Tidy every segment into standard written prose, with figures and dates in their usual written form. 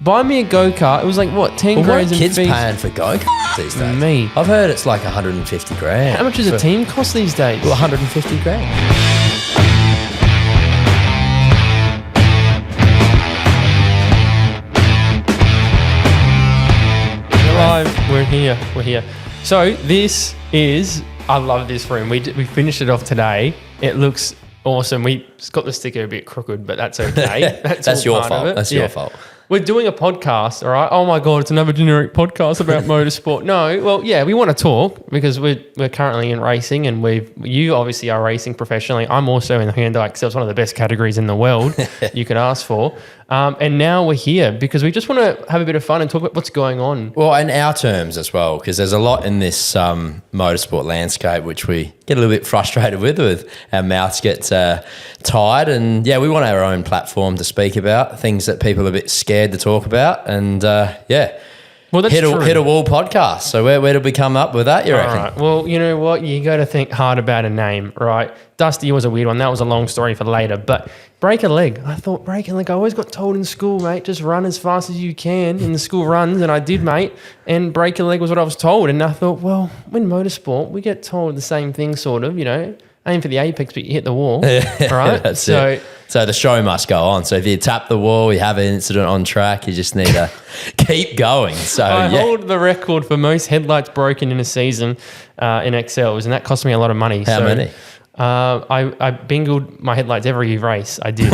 buy me a go-kart. It was like, what, 10 Well, grand what in are kids fees? paying for go-karts these days? Me. I've heard it's like 150 grand. How much does a team cost these days? Well, 150 grand. Live. We're here. So this is, I love this room. We finished it off today. It looks awesome. We got the sticker a bit crooked, but that's okay. That's your fault. That's your fault. We're doing a podcast, all right? Oh my God, it's another generic podcast about motorsport. No, well, yeah, we want to talk because we're currently in racing, and you obviously are racing professionally. I'm also in the Hyundai Excel. It's one of the best categories in the world you could ask for. And now we're here because we just want to have a bit of fun and talk about what's going on. Well, in our terms as well, because there's a lot in this motorsport landscape which we get a little bit frustrated with our mouths get tired, and yeah, we want our own platform to speak about things that people are a bit scared to talk about, and Well, that's true. Hit a wall podcast. So where did we come up with that, you reckon? All right. Well, you know what? You got to think hard about a name, right? Dusty was a weird one. That was a long story for later. But break a leg. I thought break a leg. I always got told in school, mate, just run as fast as you can in the school runs. And I did, mate. And break a leg was what I was told. And I thought, well, in motorsport, we get told the same thing, sort of, you know. Aim for the apex, but you hit the wall, right? That's it. So the show must go on. So if you tap the wall, you have an incident on track, you just need to keep going. So I hold the record for most headlights broken in a season in XLs, and that cost me a lot of money. How many? I bingled my headlights every race. I did.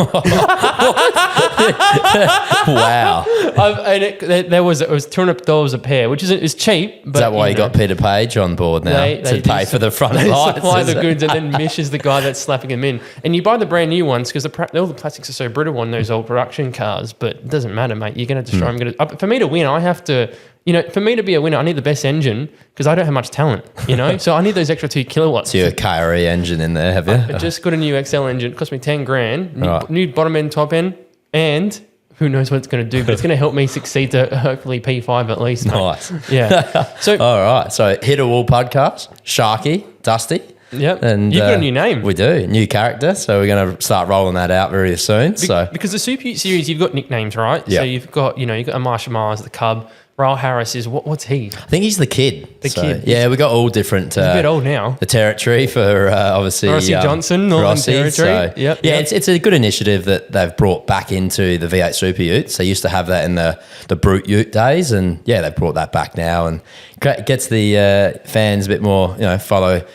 Wow. It was $200 a pair, which is cheap. But, Is that why you got Peter Page on board now to pay for the front lights? Supply the goods, and then Mish is the guy that's slapping them in. And you buy the brand new ones because all the plastics are so brittle on those old production cars. But it doesn't matter, mate. You're going to destroy them. For me to win, I have to. You know, for me to be a winner, I need the best engine because I don't have much talent, you know? So I need those extra 2 kilowatts. So you're a KRE engine in there, have you? I just got a new XL engine. It cost me 10 grand. New bottom end, top end. And who knows what it's going to do, but it's going to help me succeed to hopefully P5 at least. Mate. Nice. Yeah. So, all right. So Hit a Wall podcast, Sharky, Dusty. Yep. And you've got a new name. We do. New character. So we're going to start rolling that out very soon. Because the Super Ute series, you've got nicknames, right? Yep. So you've got a Marshall Mars, the Cub. Raul Harris is, what's he? I think he's the kid. The kid. Yeah, we got all different. He's a bit old now. The territory for obviously Rossi Johnson, Northern Territory. So, it's a good initiative that they've brought back into the V8 Super Utes. They used to have that in the Brute Ute days, and yeah, they've brought that back now, and gets the fans a bit more, follow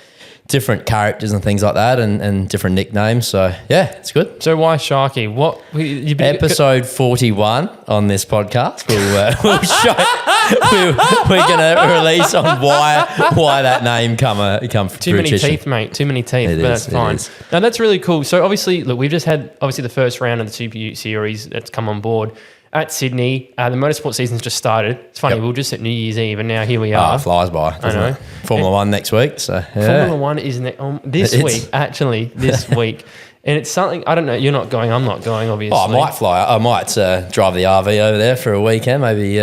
different characters and things like that, and different nicknames. So yeah, it's good. So why Sharky? Episode 41 on this podcast. We're going to release on why that name come Too many teeth, mate. Too many teeth. But that's fine. Now that's really cool. So obviously, look, we've just had the first round of the Super Ute series that's come on board at Sydney. The motorsport season's just started. It's funny, we were just at New Year's Eve and now here we are. It flies by, doesn't it? Formula One next week. So yeah. Formula One is this week. And it's something, I don't know, you're not going, I'm not going, obviously. I might fly. I might drive the RV over there for a weekend. Maybe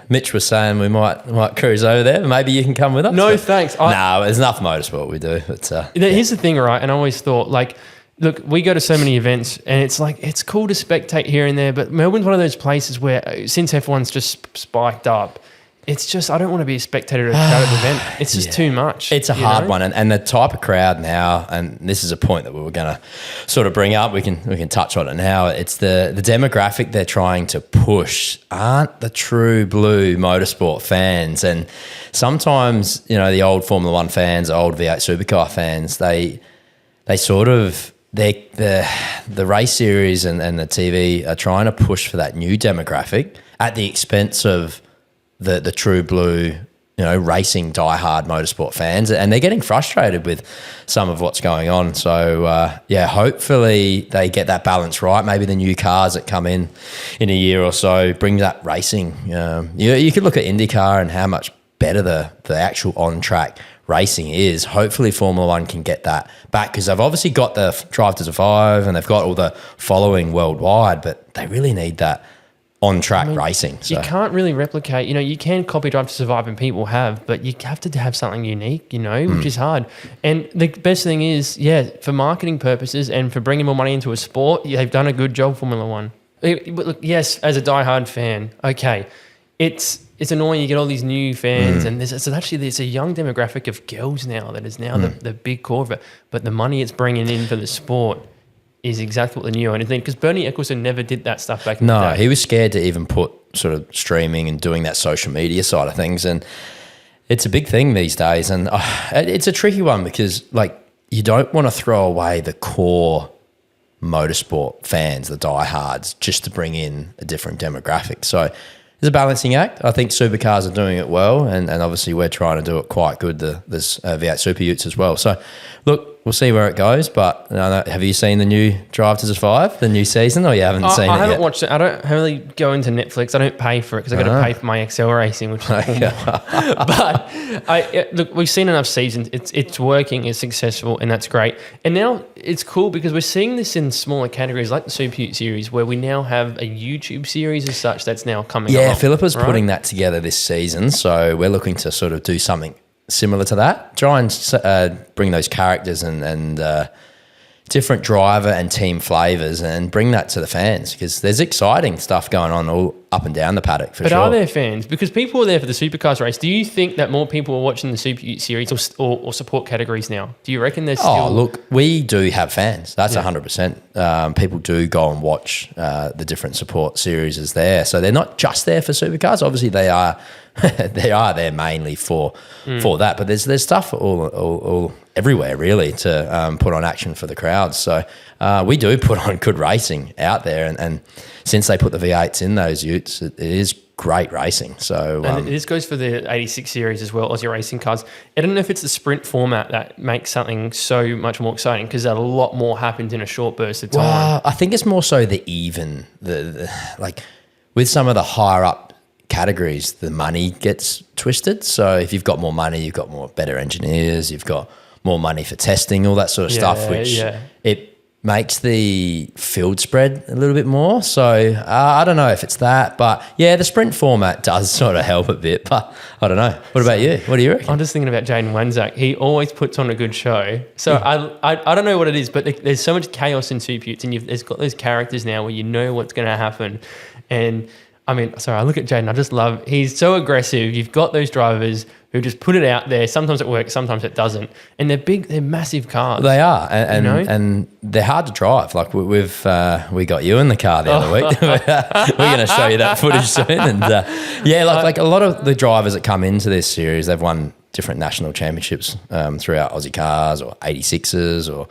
Mitch was saying we might cruise over there. Maybe you can come with us. No, thanks. No, there's enough motorsport we do. But here's the thing, right? And I always thought, look, we go to so many events and it's cool to spectate here and there, but Melbourne's one of those places where since F1's just spiked up, it's just, I don't want to be a spectator at a crowded event. It's just too much. It's a hard one. And the type of crowd now, and this is a point that we were going to sort of bring up, we can touch on it now. It's the demographic they're trying to push aren't the true blue motorsport fans. And sometimes, the old Formula One fans, old V8 supercar fans, they sort of, the race series and the TV are trying to push for that new demographic at the expense of the true blue, racing diehard motorsport fans, and they're getting frustrated with some of what's going on. So hopefully they get that balance right. Maybe the new cars that come in a year or so bring that racing. You could look at IndyCar and how much better the actual on-track racing is. Hopefully Formula One can get that back because they've obviously got the Drive to Survive and they've got all the following worldwide, but they really need that on-track racing. So. You can't really replicate, you can copy Drive to Survive and people have, but you have to have something unique, which is hard. And the best thing is, for marketing purposes and for bringing more money into a sport, they've done a good job, Formula One. But look, yes, as a diehard fan, okay, it's annoying. You get all these new fans, and there's a young demographic of girls now that is now the big core of it. But the money it's bringing in for the sport is exactly what the new owners need. Because Bernie Ecclestone never did that stuff back in the day. No, he was scared to even put sort of streaming and doing that social media side of things, and it's a big thing these days. And it's a tricky one because like you don't want to throw away the core motorsport fans, the diehards, just to bring in a different demographic. So it's a balancing act. I think supercars are doing it well, and obviously we're trying to do it quite good. There's V8 Super Utes as well. So look, we'll see where it goes. But have you seen the new Drive to Survive, the new season, or you haven't seen it yet? I haven't watched it. I don't really go into Netflix. I don't pay for it because I've got to pay for my Excel racing, which is but look, we've seen enough seasons. It's working, it's successful, and that's great. And now it's cool because we're seeing this in smaller categories like the Super Ute series, where we now have a YouTube series as such that's now coming along. Philippa's putting that together this season, so we're looking to sort of do something similar to that. Try and bring those characters and different driver and team flavours and bring that to the fans, because there's exciting stuff going on all up and down the paddock for sure. But are there fans? Because people are there for the supercars race. Do you think that more people are watching the Super Ute series or support categories now? Do you reckon there's still... Oh, look, we do have fans. That's 100%. People do go and watch the different support series is there. So they're not just there for supercars. Obviously, they are they are there mainly for that. But there's stuff all everywhere really to put on action for the crowds. So we do put on good racing out there, and since they put the V8s in those utes, it is great racing. So and this goes for the 86 series as well, Aussie racing cars. I don't know if it's the sprint format that makes something so much more exciting, because a lot more happens in a short burst of time. Well, I think it's more so the like with some of the higher up categories, the money gets twisted. So if you've got more money, you've got more better engineers, you've got more money for testing, all that sort of stuff, which it makes the field spread a little bit more. So I don't know if it's that, but yeah, the sprint format does sort of help a bit, but I don't know. What about you? What do you reckon? I'm just thinking about Jaden Wanzak. He always puts on a good show. So I don't know what it is, but there's so much chaos in Super Utes, and there's got those characters now where you know what's going to happen. And I mean, sorry, I look at Jaden, I just love, he's so aggressive. You've got those drivers who just put it out there. Sometimes it works, sometimes it doesn't. And they're big, they're massissive cars. They are, and they're we got you in the car the other week. We're going to show you that footage soon. And like a lot of the drivers that come into this series, they've won different national championships throughout Aussie cars or 86s or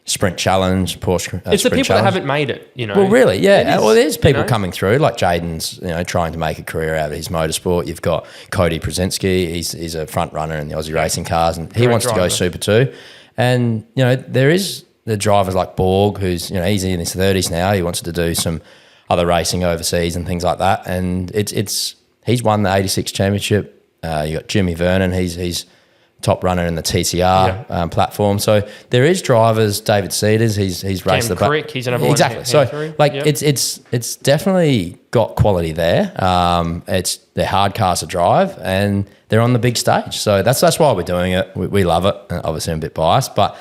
Sprint Challenge, Porsche. It's the people Challenge. that haven't made it, Well, really, yeah. Well, there's people coming through, like Jaden's, trying to make a career out of his motorsport. You've got Cody Brzezinski. He's a front runner in the Aussie racing cars, and he wants to go Super 2. And, there is the drivers like Borg, who's, he's in his 30s now. He wants to do some other racing overseas and things like that. And he's won the 86 championship. You got Jimmy Vernon. He's top runner in the TCR platform. So there is drivers. David Cedars, he's raced the Crick, he's another one. Exactly. So it's definitely got quality there. They're hard cars to drive, and they're on the big stage. So that's why we're doing it. We love it. Obviously, I'm a bit biased, but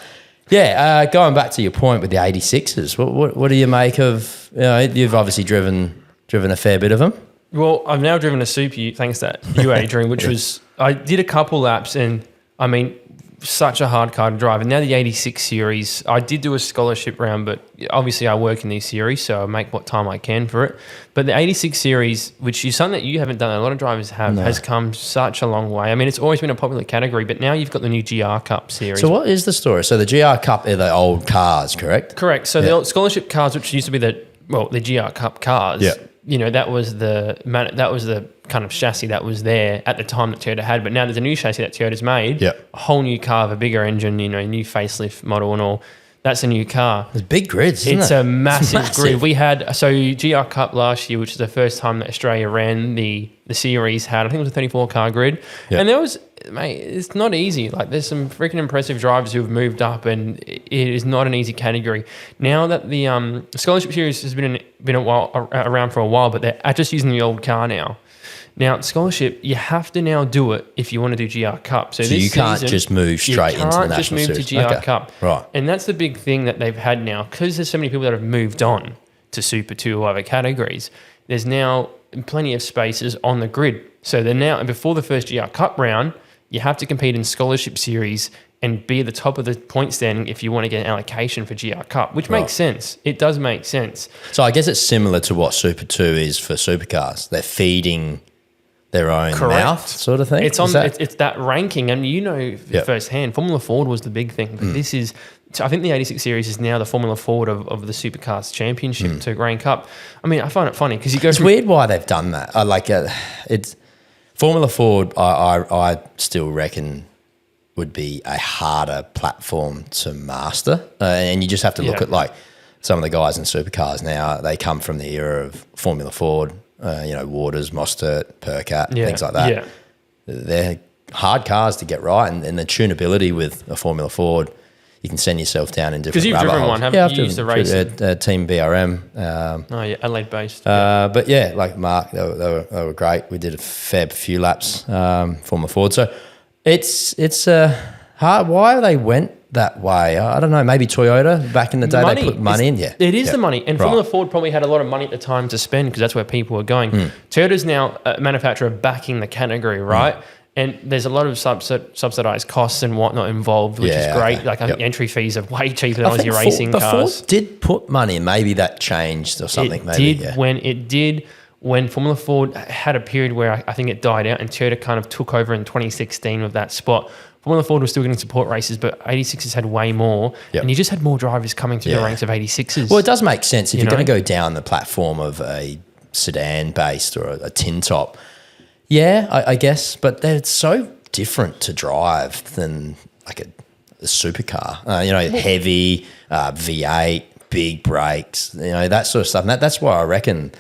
going back to your point with the 86s, what do you make of? You've obviously driven a fair bit of them. Well, I've now driven a Super Ute, thanks to you, Adrian, which was, I did a couple laps, and I mean, such a hard car to drive. And now the 86 series, I did do a scholarship round, but obviously I work in these series, so I make what time I can for it. But the 86 series, which is something that you haven't done, a lot of drivers have, has come such a long way. I mean, it's always been a popular category, but now you've got the new GR Cup series. So what is the story? So the GR Cup are the old cars, correct? Correct. So the old scholarship cars, which used to be the GR Cup cars, that was the kind of chassis that was there at the time that Toyota had. But now there's a new chassis that Toyota's made, a whole new car, a bigger engine, new facelift model and all. That's a new car. There's big grids, isn't it? It's a massive grid. We had, GR Cup last year, which is the first time that Australia ran the series, I think it was a 34 car grid. Yep. And there was, mate, it's not easy. Like, there's some freaking impressive drivers who have moved up, and it is not an easy category. Now that the scholarship series has been around for a while, but they're just using the old car now. Now, scholarship, you have to now do it if you want to do GR Cup. So you can't just move straight into the national series. You can't just move to GR Cup. Right. And that's the big thing that they've had now, because there's so many people that have moved on to Super 2 or other categories. There's now plenty of spaces on the grid. So they're now, and before the first GR Cup round, you have to compete in scholarship series and be at the top of the point standing if you want to get an allocation for GR Cup, which makes sense. It does make sense. So I guess it's similar to what Super 2 is for supercars. They're feeding their own mouth sort of thing. It's it's that ranking, and you know firsthand, Formula Ford was the big thing. But this is, I think the 86 series is now the Formula Ford of the Supercars Championship to rank up. I mean, I find it funny because you go. It's weird why they've done that. I like it's Formula Ford. I still reckon would be a harder platform to master, and you just have to look at like some of the guys in supercars now. They come from the era of Formula Ford. Waters, Mostert, Percat, things like that. Yeah. They're hard cars to get right, and the tunability with a Formula Ford, you can send yourself down in different rabbit holes. Because you've driven one, haven't you? Used to race Team BRM. Adelaide-based. But yeah, like Mark, they were great. We did a fair few laps, Formula Ford. So it's hard. Why they went that way? I don't know. Maybe Toyota back in the day they put money in. Yeah, it is the money, and Formula Ford probably had a lot of money at the time to spend because that's where people were going. Toyota's now a manufacturer backing the category, right? And there's a lot of subsidized costs and whatnot involved, which is great. Like I think entry fees are way cheaper than Aussie racing cars. Ford did put money in. Maybe that changed or something. When Formula Ford had a period where I think it died out, and Toyota kind of took over in 2016 with that spot. Formula Ford was still getting support races, but 86s had way more. And you just had more drivers coming through the ranks of 86s. Well, it does make sense. If you're going to go down the platform of a sedan-based or a tin top, I guess. But they're so different to drive than like a supercar. Heavy, V8, big brakes, that sort of stuff. And that's why I reckon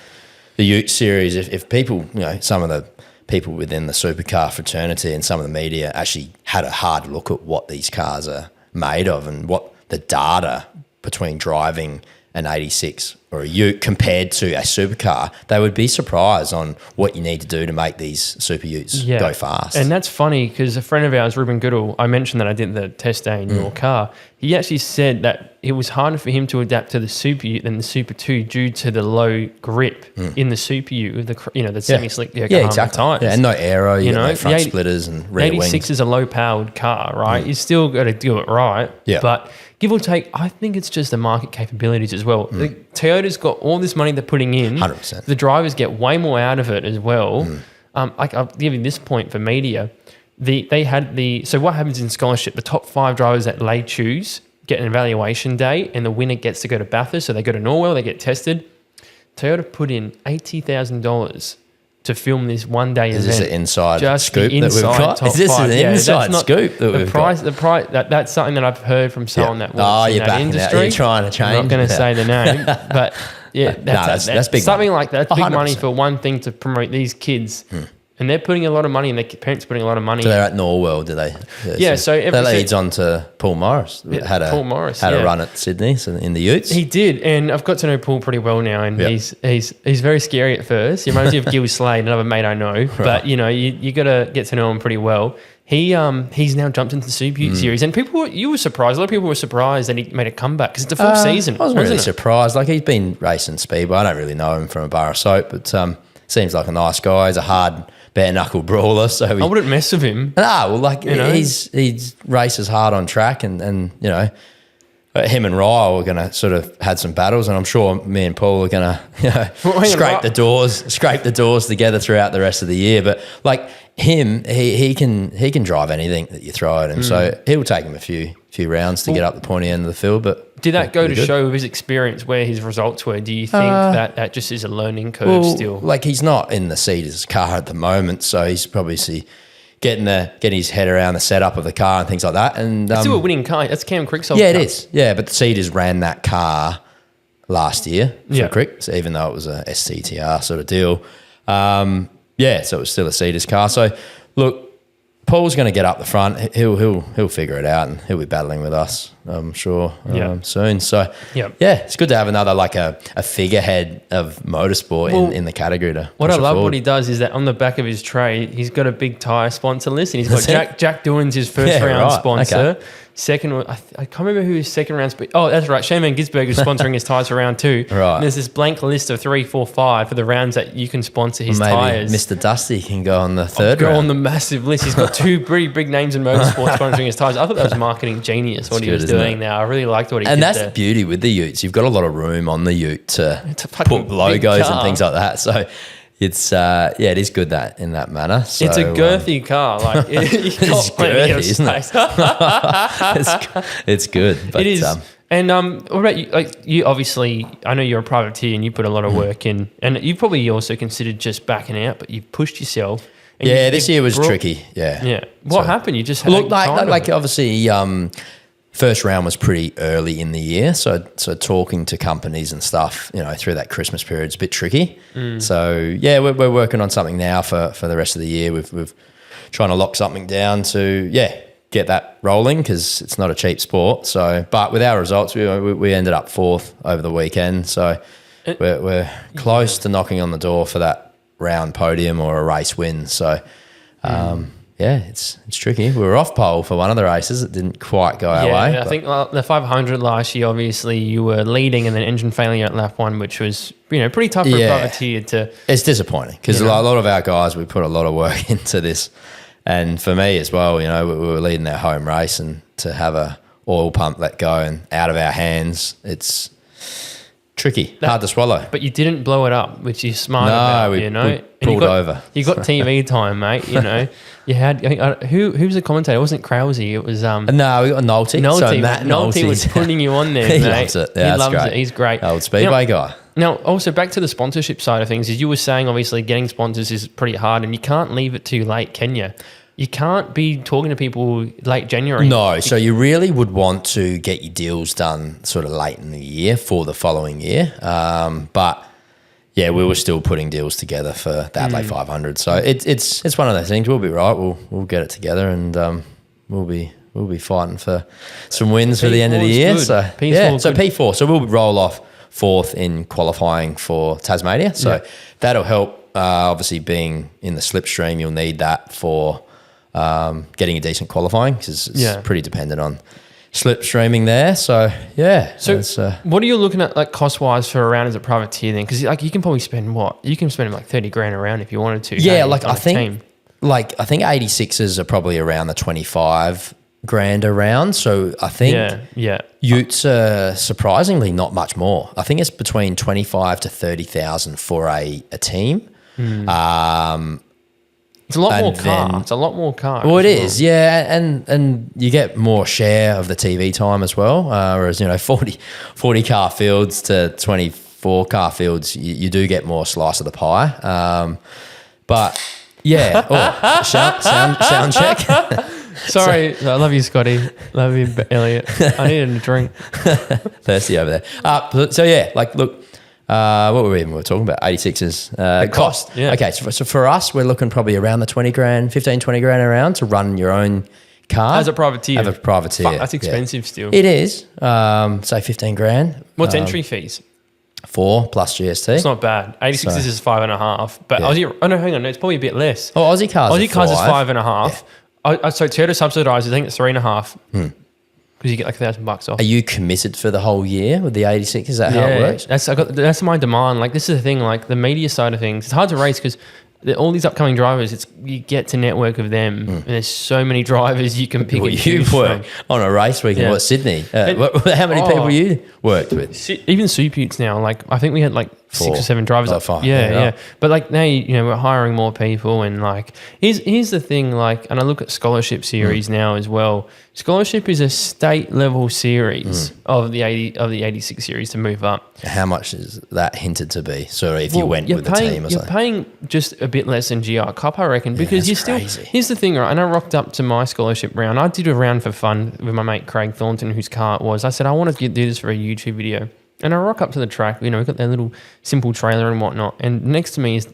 the Ute series, if people, some of the people within the supercar fraternity and some of the media actually had a hard look at what these cars are made of and what the data between driving an 86 or a Ute compared to a supercar, they would be surprised on what you need to do to make these super Utes go fast. And that's funny because a friend of ours, Ruben Goodall, I mentioned that I did the test day in your car. He actually said that it was harder for him to adapt to the Super Ute than the Super 2 due to the low grip in the Super Ute with the semi-slick exactly. tires. Yeah, and no aero, no front splitters and rear wings. 86 is a low-powered car, right? You still got to do it right. Yeah. But give or take, I think it's just the market capabilities as well. Toyota's got all this money they're putting in. 100%. The drivers get way more out of it as well. I'll give you this point for media. So what happens in scholarship? The top 5 drivers that they choose get an evaluation day, and the winner gets to go to Bathurst. So they go to Norwell, they get tested. Toyota put in $80,000 to film this one-day event. Is this an inside scoop that we've got? Is this an inside scoop that we've got? The price. That's something that I've heard from someone that works in that industry. You're trying to change. I'm not going to say the name, but that's big. Something like that. That's big 100%. Money for one thing to promote these kids. And they're putting a lot of money, and their parents are putting a lot of money. So they're at Norwell, do they? Yeah. So that leads on to Paul Morris. Paul Morris had a run at Sydney, so in the Utes. He did, and I've got to know Paul pretty well now, and he's very scary at first. He reminds me of Gil Slade, another mate I know. Right. But you got to get to know him pretty well. He's now jumped into the Super Ute series, and you were surprised. A lot of people were surprised that he made a comeback because it's a full season. I wasn't really surprised. Like, he's been racing speedway. I don't really know him from a bar of soap, but seems like a nice guy. He's a hard bare knuckle brawler, so I wouldn't mess with him. He's races hard on track, and him and Ryle are going to sort of had some battles, and I'm sure me and Paul are going to scrape the doors together throughout the rest of the year. But like him, he can drive anything that you throw at him, so he'll take him a few rounds to get up the pointy end of the field. But did that go to show with his experience where his results were? Do you think that just is a learning curve still? Like, he's not in the seat of his car at the moment, so he's probably getting his head around the setup of the car and things like that. And it's still a winning car. That's Cam Crick's old car. It is. Yeah, but the Cedars ran that car last year for Crick, so even though it was a SCTR sort of deal. So it was still a Cedars car. So, look, Paul's going to get up the front. He'll figure it out, and he'll be battling with us, I'm sure, soon. So, it's good to have another, like a figurehead of motorsport in the category. What I love what he does is that on the back of his tray, he's got a big tyre sponsor list, and he's got Jack Doohan's his first round sponsor. Okay. Second, I can't remember who his second round. Oh, that's right. Shane Van Gisbergen is sponsoring his tyres for round 2. Right. And there's this blank list of 3, 4, 5 for the rounds that you can sponsor his Maybe tyres. Mr. Dusty can go on the third Go round. on the massive list. He's got 2 pretty big names in motorsport sponsoring his tyres. I thought that was marketing genius, what he was doing now. I really liked what he did And that's there. the beauty with the utes. You've got a lot of room on the ute to It's a fucking put logos big and car. things like that. So it's, it is good that in that manner. So, It's a girthy car. Like it's girthy, isn't it? it's good. But, It is. And what about you? Like you, obviously, I know you're a privateer and you put a lot of work in, and you probably also considered just backing out, but you pushed yourself. And Yeah, you this year was tricky. Yeah. Yeah. What happened? You just had Look, time of like it. obviously, first round was pretty early in the year, so talking to companies and stuff, through that Christmas period is a bit tricky. So yeah, we're working on something now for the rest of the year. We've trying to lock something down to get that rolling because it's not a cheap sport. So, but with our results, we ended up 4th over the weekend. So we're close to knocking on the door for that round podium or a race win. So. It's tricky. We were off pole for one of the races. It didn't quite go our way. I think the 500 last year, obviously, you were leading and then engine failure at lap 1, which was pretty tough for a privateer to. It's disappointing because a lot of our guys, we put a lot of work into this, and for me as well. We were leading our home race, and to have a oil pump let go and out of our hands, it's tricky, hard to swallow. But you didn't blow it up, which is smart. We And pulled over. You got TV time, mate. You had who was the commentator? It wasn't Krause. It was No, we got Nolte. So Matt Nolte was putting you on there. He mate. loves it. Yeah, he loves great. it. He's great. Old Speedway guy. Now, also back to the sponsorship side of things, as you were saying, obviously getting sponsors is pretty hard, and you can't leave it too late, can you? You can't be talking to people late January. No, so you really would want to get your deals done sort of late in the year for the following year. But yeah, we were still putting deals together for the Adelaide 500. So it's one of those things. We'll be right. We'll get it together, and we'll be fighting for some wins for the end of the year. Good. So P4 so good. P4. So we'll roll off 4th in qualifying for Tasmania. So that'll help. Obviously, being in the slipstream, you'll need that for getting a decent qualifying because it's pretty dependent on slipstreaming there. So yeah. So what are you looking at like cost wise for a round as a privateer then? Because like you can probably spend you can spend like 30 grand a round if you wanted to. Yeah, hey, like on I a think team. like I think 86s are probably around the 25 grand a round. So I think utes are surprisingly not much more. I think it's between 25 to 30,000 for a team. It's a lot more then- car. It's a lot more car. Well, it is, yeah, and you get more share of the TV time as well. Whereas 40 car fields to 24 car fields, you do get more slice of the pie. But yeah, sound check. Sorry, I love you, Scotty. Love you, Elliot. I needed a drink. Thirsty over there. So yeah, like look. What were we talking about? 86s. Cost. Yeah. Okay, so for us, we're looking probably around the 20 grand, 15, 20 grand around to run your own car. As a privateer. As a privateer. Fuck, that's expensive still. It is. Say 15 grand. What's entry fees? 4 plus GST. It's not bad. 86 is 5.5. But Aussie, no, hang on. No, it's probably a bit less. Oh, Aussie cars Aussie cars is 5.5. Yeah. So Toyota subsidised, I think it's 3.5. Because you get like $1,000 off. Are you committed for the whole year with the 86? Is that how it works? That's my demand. Like this is the thing. Like the media side of things, it's hard to race because all these upcoming drivers. You get to network of them, and there's so many drivers you can pick. Well, and you choose work from. on a race weekend. Yeah. How many people you worked with? Even Suputes now. Like I think we had like 6 or 7 drivers. Oh, fine. Yeah. But like now, we're hiring more people, and like here's the thing. Like, and I look at scholarship series now as well. Scholarship is a state level series of the 86 series to move up. How much is that hinted to be? So if you went with the team or you're something. paying just a bit less than GR Cup, I reckon, because you're still. crazy. Here's the thing, right? And I rocked up to my scholarship round. I did a round for fun with my mate Craig Thornton, whose car it was. I said I want to do this for a YouTube video, and I rock up to the track. We've got their little simple trailer and whatnot, and next to me is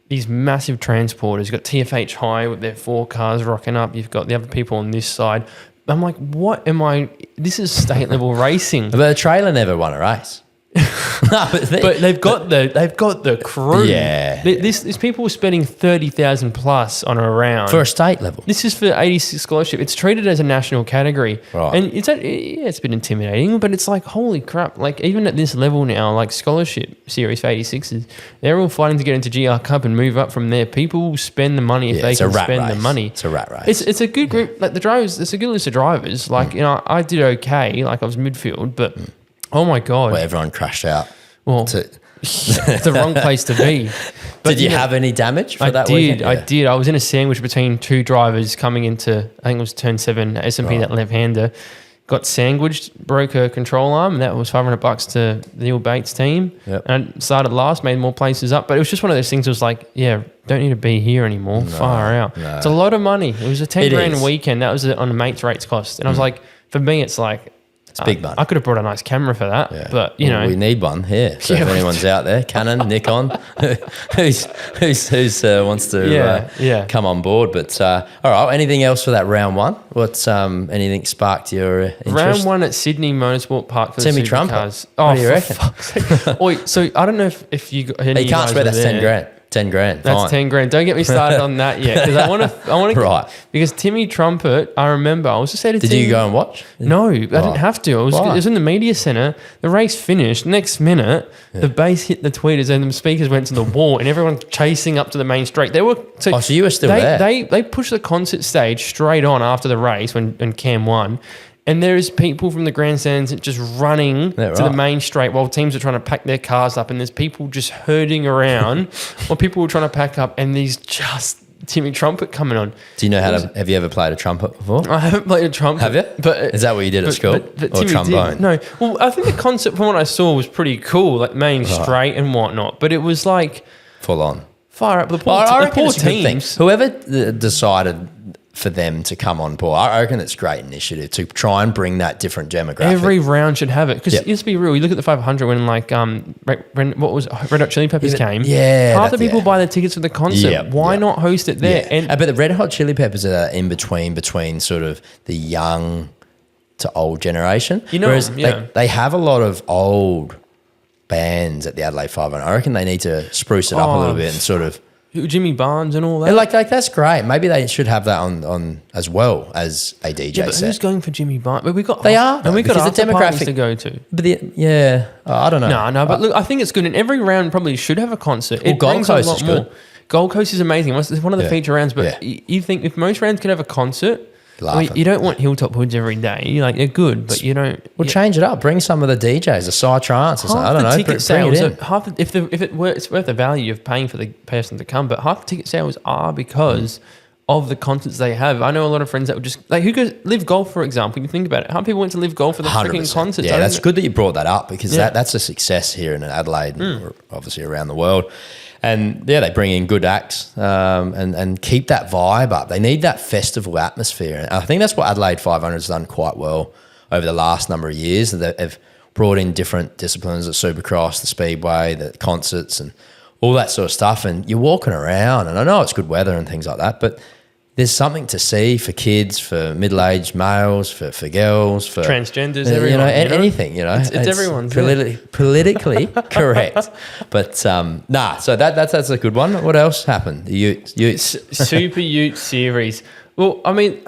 these massive transporters. You've got TFH High with their 4 cars rocking up. You've got the other people on this side. I'm like, what am I? This is state level racing. But the trailer never won a race. No, But they've got the crew. Yeah. These people were spending 30,000 plus on a round for a state level. This is for 86 scholarship. It's treated as a national category, Right. and it's a bit intimidating. But it's like, holy crap! Like even at this level now, like scholarship series for 86s, they're all fighting to get into GR Cup and move up from there. People will spend the money if they it's a can rat spend race. the money. It's a rat race. It's a good group. Like the drivers, it's a good list of drivers. Like I did okay. Like I was midfield, but oh my god, Where everyone crashed out. well, To- it's the wrong place to be. But, did you know, have any damage for I that did. weekend? I did. I was in a sandwich between two drivers coming into, I think it was turn 7, S&P, that left-hander. Got sandwiched, broke a control arm, and that was $500 to the Neil Bates team. Yep. And I started last, made more places up. But it was just one of those things that was like, yeah, don't need to be here anymore. Far out. no. It's a lot of money. It was a 10 It grand is. a weekend. That was on a mate's rates cost. And I was like, for me, it's like, It's big money. I could have brought a nice camera for that. Yeah. But, you Well, know. we need one here. So Yeah, if we anyone's out there, Canon, Nikon, who's wants to come on board. But all right, anything else for that round one? What's anything sparked your interest? Round 1 at Sydney Motorsport Park for Timmy the Trumpet. supercars. What do you for reckon? fuck's sake. Oi, so I don't know if you got any You can't swear that's 10 grand. 10 grand. That's fine. 10 grand. Don't get me started on that yet, because I want to. Right. Because Timmy Trumpet, I remember I was just saying to Did Tim, you go and watch? No, I didn't have to. It Why? was in the media centre. The race finished. Next minute, the base hit the tweeters and the speakers went to the wall, and everyone chasing up to the main straight. They were Oh, so you were still there? They pushed the concert stage straight on after the race when Cam won. And there is people from the grandstands just running to the main straight while teams are trying to pack their cars up, and there's people just herding around while people were trying to pack up, and these just Timmy Trumpet coming on. Do you know how to? Have you ever played a trumpet before? I haven't played a trumpet. Have you? But Is that what you did at school? But or Timmy trombone? did. No. Well, I think the concept from what I saw was pretty cool, like main straight and whatnot. But it was like Full on. fire up the poor, I the reckon poor it's a good thing. teams. Whoever decided for them to come on board, I reckon it's a great initiative to try and bring that different demographic. Every round should have it, because Yep. let's be real. You look at the 500 when what was Red Hot Chili Peppers came. Yeah, half the that- people yeah. buy their tickets for the concert. Yep, Why yep. not host it there? Yeah. And But the Red Hot Chili Peppers are in between sort of the young to old generation. You know, Whereas yeah. they have a lot of old bands at the Adelaide 500. I reckon they need to spruce it up a little bit and sort of. Jimmy Barnes and all that. And like that's great. Maybe they should have that on as well as a DJ yeah, but set. who's going for Jimmy Barnes? But we got They are, and we though, got because the after parties demographic- to go to. But I don't know. No, but look, I think it's good. And every round probably should have a concert. It Gold brings Coast a lot is more. good. Gold Coast is amazing. It's one of the Yeah. feature rounds, but Yeah. you think if most rounds can have a concert, Laughing. you don't want Hilltop Hoods every day. Like they're good, but you don't. Well, change it up. Bring some of the DJs, a Psytrance or something. I don't know. Ticket Bring sales, it in. half the, if it's worth the value of paying for the person to come, but half the ticket sales are because of the concerts they have. I know a lot of friends that would just like who goes Live Golf, for example. You think about it, how many people went to Live Golf for the freaking 100%. concerts? Yeah, that's good that you brought that up because Yeah. that's a success here in Adelaide, and obviously around the world. And yeah, they bring in good acts and keep that vibe up. They need that festival atmosphere. And I think that's what Adelaide 500 has done quite well over the last number of years. They've brought in different disciplines, the Supercross, the Speedway, the concerts and all that sort of stuff. And you're walking around, and I know it's good weather and things like that, but there's something to see for kids, for middle-aged males, for girls, for transgenders, you everyone, know, you know? anything. You know, It's everyone's, politically correct. But so that's a good one. What else happened? The Utes. Super Ute series. Well, I mean,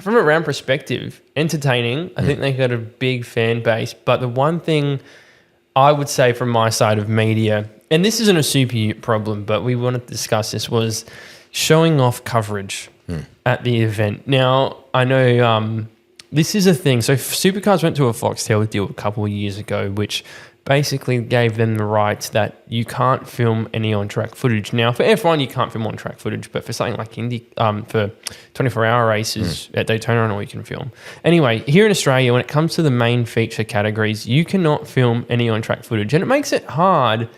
from a round perspective, entertaining. I think they got a big fan base. But the one thing I would say from my side of media, and this isn't a Super Ute problem, but we wanted to discuss this, was showing off coverage at the event. Now, I know this is a thing. So Supercars went to a Foxtel deal a couple of years ago, which basically gave them the rights that you can't film any on-track footage. Now, for F1, you can't film on-track footage, but for something like Indy, for 24-hour races at Daytona and all, you can film. Anyway, here in Australia, when it comes to the main feature categories, you cannot film any on-track footage, and it makes it hard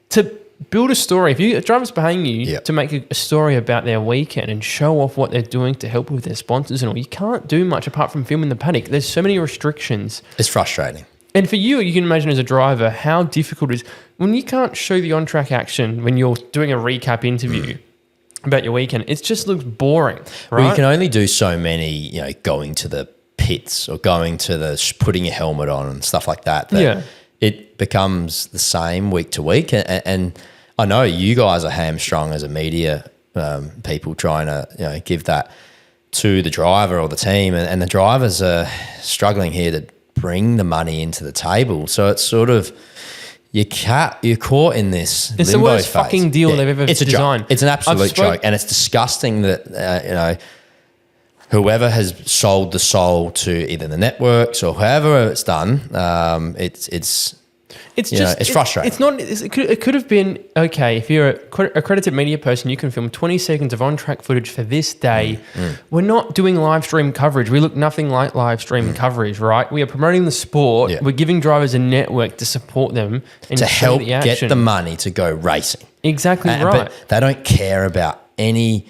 to build a story. If you drivers paying you to make a story about their weekend and show off what they're doing to help with their sponsors and all, you can't do much apart from filming the paddock. There's so many restrictions. It's frustrating. And for you can imagine as a driver how difficult it is when you can't show the on-track action when you're doing a recap interview about your weekend. It just looks boring, right? Well, you can only do so many, going to the pits or going to putting your helmet on and stuff like that. becomes the same week to week. And I know you guys are hamstrung as a media people trying to give that to the driver or the team, and the drivers are struggling here to bring the money into the table. So it's sort of you're caught in this. It's limbo the worst phase. fucking deal they've ever It's a designed. joke. It's an absolute joke, and it's disgusting that whoever has sold the soul to either the networks or whoever it's done, it's frustrating. It's not. It could have been okay if you're a accredited media person. You can film 20 seconds of on-track footage for this day. We're not doing live stream coverage. We look nothing like live stream coverage, right? We are promoting the sport. Yeah. We're giving drivers a network to support them and to help the get action. the money to go racing. Exactly right. But they don't care about any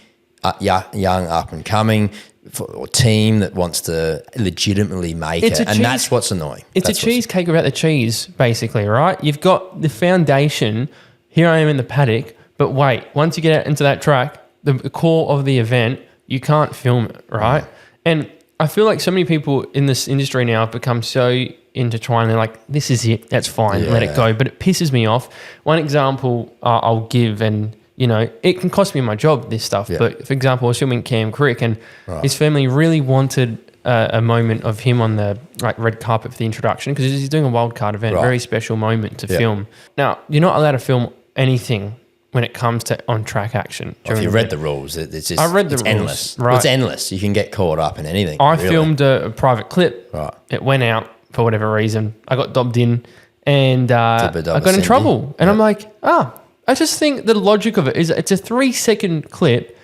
young up and coming or team that wants to legitimately make it, and that's what's annoying. It's a cheesecake without the cheese, basically, right? You've got the foundation. Here I am in the paddock, but wait, once you get out into that track, the core of the event, you can't film it, right? And I feel like so many people in this industry now have become so intertwined. They're like, this is it, that's fine, let it go. But it pisses me off. One example I'll give, and it can cost me my job, this stuff. Yeah. But for example, I was filming Cam Crick, and his family really wanted a moment of him on the red carpet for the introduction, because he's doing a wildcard event, very special moment to film. Now, you're not allowed to film anything when it comes to on-track action. If you read the rules, it's just I read the it's rules, endless. right. It's endless. You can get caught up in anything. I filmed a private clip. Right. It went out for whatever reason. I got dobbed in, and I got in trouble. And I'm like, I just think the logic of it is it's a 3-second clip,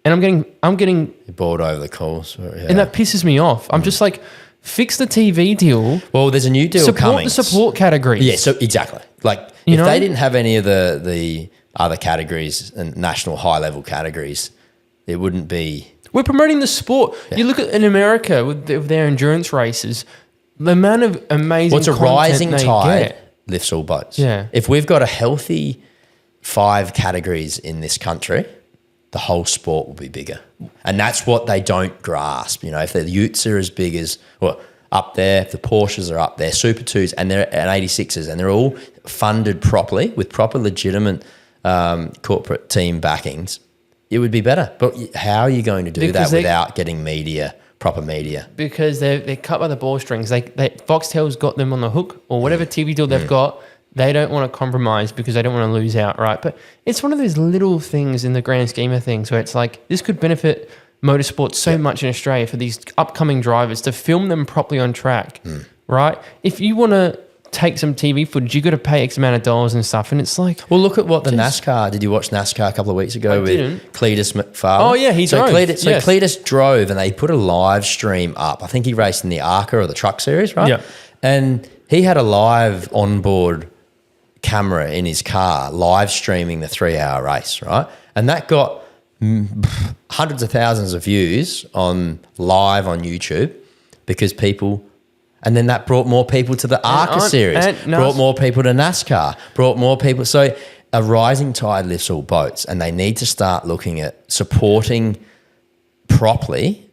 and I'm getting You're bored over the calls, and that pisses me off. I'm just like, fix the TV deal. Well, there's a new deal coming. Support the support categories. Yeah, so exactly. Like if they didn't have any of the other categories and national high level categories, it wouldn't be. We're promoting the sport. Yeah. You look at in America with their endurance races, the amount of amazing. What's a rising tide get. Lifts all boats. Yeah. If we've got a healthy 5 categories in this country, the whole sport will be bigger. And that's what they don't grasp. If the Utes are as big as, up there, if the Porsches are up there, Super 2s and 86s, and they're all funded properly with proper legitimate corporate team backings, it would be better. But how are you going to do that without getting proper media? Because they're cut by the ball strings. Foxtel's got them on the hook, or whatever TV deal they've got. They don't want to compromise because they don't want to lose out, right? But it's one of those little things in the grand scheme of things where it's like, this could benefit motorsport so much in Australia for these upcoming drivers to film them properly on track, right? If you want to take some TV footage, you got to pay X amount of dollars and stuff. And it's like, well, look at what the NASCAR. Did you watch NASCAR a couple of weeks ago with Cletus McFarlane? Oh yeah, he drove. Cletus drove, and they put a live stream up. I think he raced in the ARCA or the Truck Series, right? Yeah. And he had a live onboard camera in his car live streaming the 3-hour race, right? And that got hundreds of thousands of views live on YouTube because people, and then that brought more people to the ARCA series, brought more people to NASCAR, brought more people. So a rising tide lifts all boats, and they need to start looking at supporting properly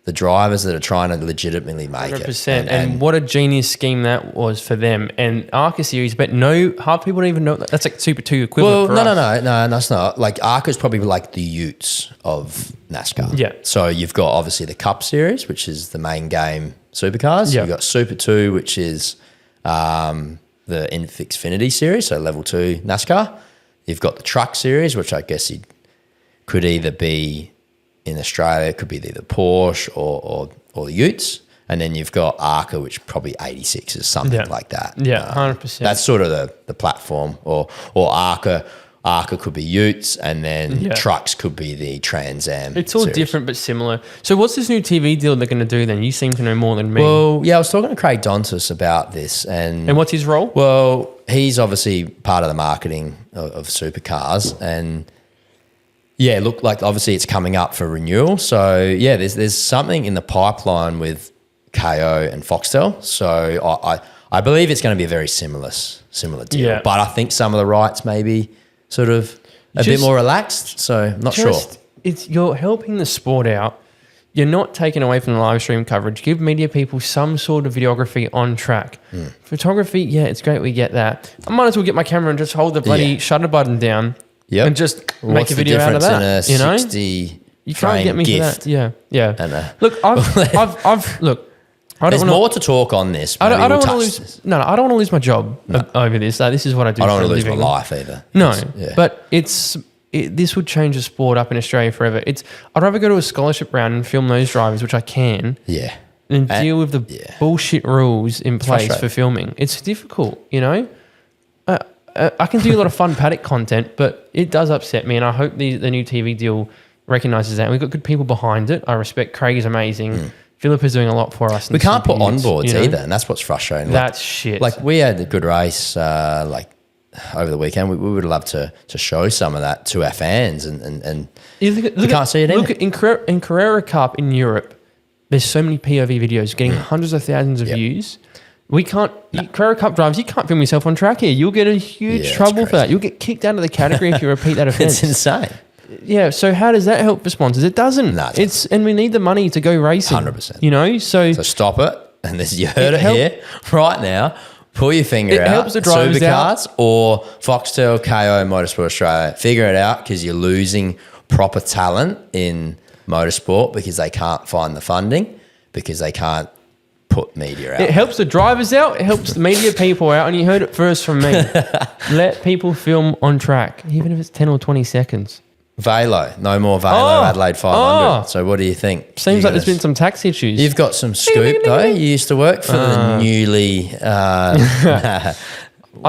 the drivers that are trying to legitimately make 100%. it. And what a genius scheme that was for them. And ARCA series, but half people don't even know that's like Super 2 equivalent. Well, no, that's not. Like ARCA's probably like the Utes of NASCAR. Yeah. So you've got obviously the Cup Series, which is the main game supercars. Yeah. You've got Super 2, which is the Xfinity Series, so level 2 NASCAR. You've got the Truck Series, which I guess could either be in Australia, it could be either Porsche or the Utes. And then you've got ARCA, which probably 86 is something like that. Yeah, 100%. That's sort of the platform. Or ARCA could be Utes, and then Trucks could be the Trans Am. It's all different but similar. So what's this new TV deal they're going to do then? You seem to know more than me. Well, yeah, I was talking to Craig Dontis about this. And what's his role? Well, he's obviously part of the marketing of supercars, and yeah, look, like obviously it's coming up for renewal. So yeah, there's something in the pipeline with KO and Foxtel. So I believe it's going to be a very similar deal. Yeah. But I think some of the rights may be sort of a bit more relaxed. So I'm not sure. You're helping the sport out. you're not taking away from the live stream coverage. Give media people some sort of videography on track. Photography, yeah, it's great. We get that. I might as well get my camera and just hold the bloody shutter button down and just make a video out of that. In a 60 you can't get me gift for that. Yeah. And look, I've look. There's more to talk on this. I don't want to lose. No, I don't want to lose my job over this. This is what I do. I don't want to lose living. my life either. No, but this would change the sport up in Australia forever. I'd rather go to a scholarship round and film those drivers, which I can. Yeah. And deal with the bullshit rules in place for filming. It's difficult, you know. I can do a lot of fun paddock content, but it does upset me, and I hope the new TV deal recognises that. We've got good people behind it. I respect Craig is amazing. Philip is doing a lot for us. We can't put onboards either, and that's what's frustrating. That's shit. Like we had a good race over the weekend. We would love to show some of that to our fans, and we can't see it. Look in Carrera Cup in Europe. There's so many POV videos getting hundreds of thousands of views. We can't. Carrera Cup drivers, you can't film yourself on track here. You'll get in huge trouble for that. You'll get kicked out of the category if you repeat that offence. It's insane. Yeah, so how does that help for sponsors? It doesn't. No, and we need the money to go racing. 100%. You know, so stop it. And you heard it here right now. Pull your finger out. It helps the drivers Supercars or Foxtel, KO, Motorsport Australia. Figure it out because you're losing proper talent in motorsport because they can't find the funding, because they can't put media out. It helps the drivers out. It helps the media people out. And you heard it first from me. Let people film on track, even if it's 10 or 20 seconds. Velo. No more Velo Adelaide 500. So what do you think? Seems like there's been some tax issues. You've got some scoop though. You used to work for the newly... I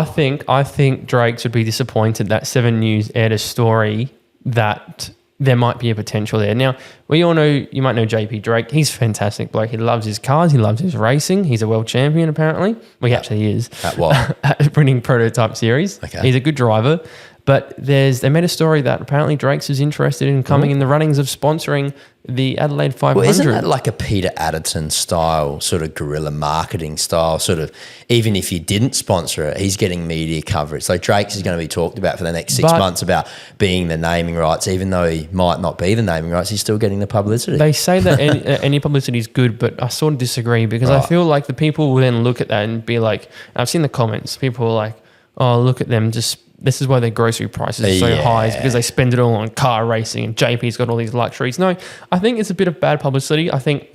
think Drake's would be disappointed that 7 News aired a story that there might be a potential there. Now, we all know, you might know JP Drake. He's a fantastic bloke. He loves his cars. He loves his racing. He's a world champion, apparently. Well, he actually is. At what? At winning prototype series. Okay. He's a good driver. But they made a story that apparently Drake's is interested in coming in the runnings of sponsoring the Adelaide 500. Well, isn't that like a Peter Adderton style, sort of guerrilla marketing style, sort of, even if you didn't sponsor it, he's getting media coverage. So Drake's is going to be talked about for the next 6 months about being the naming rights. Even though he might not be the naming rights, he's still getting the publicity. They say that any publicity is good, but I sort of disagree because I feel like the people will then look at that and be like, I've seen the comments, people are like, oh, look at them, this is why their grocery prices are so high, is because they spend it all on car racing and JP's got all these luxuries. No, I think it's a bit of bad publicity. I think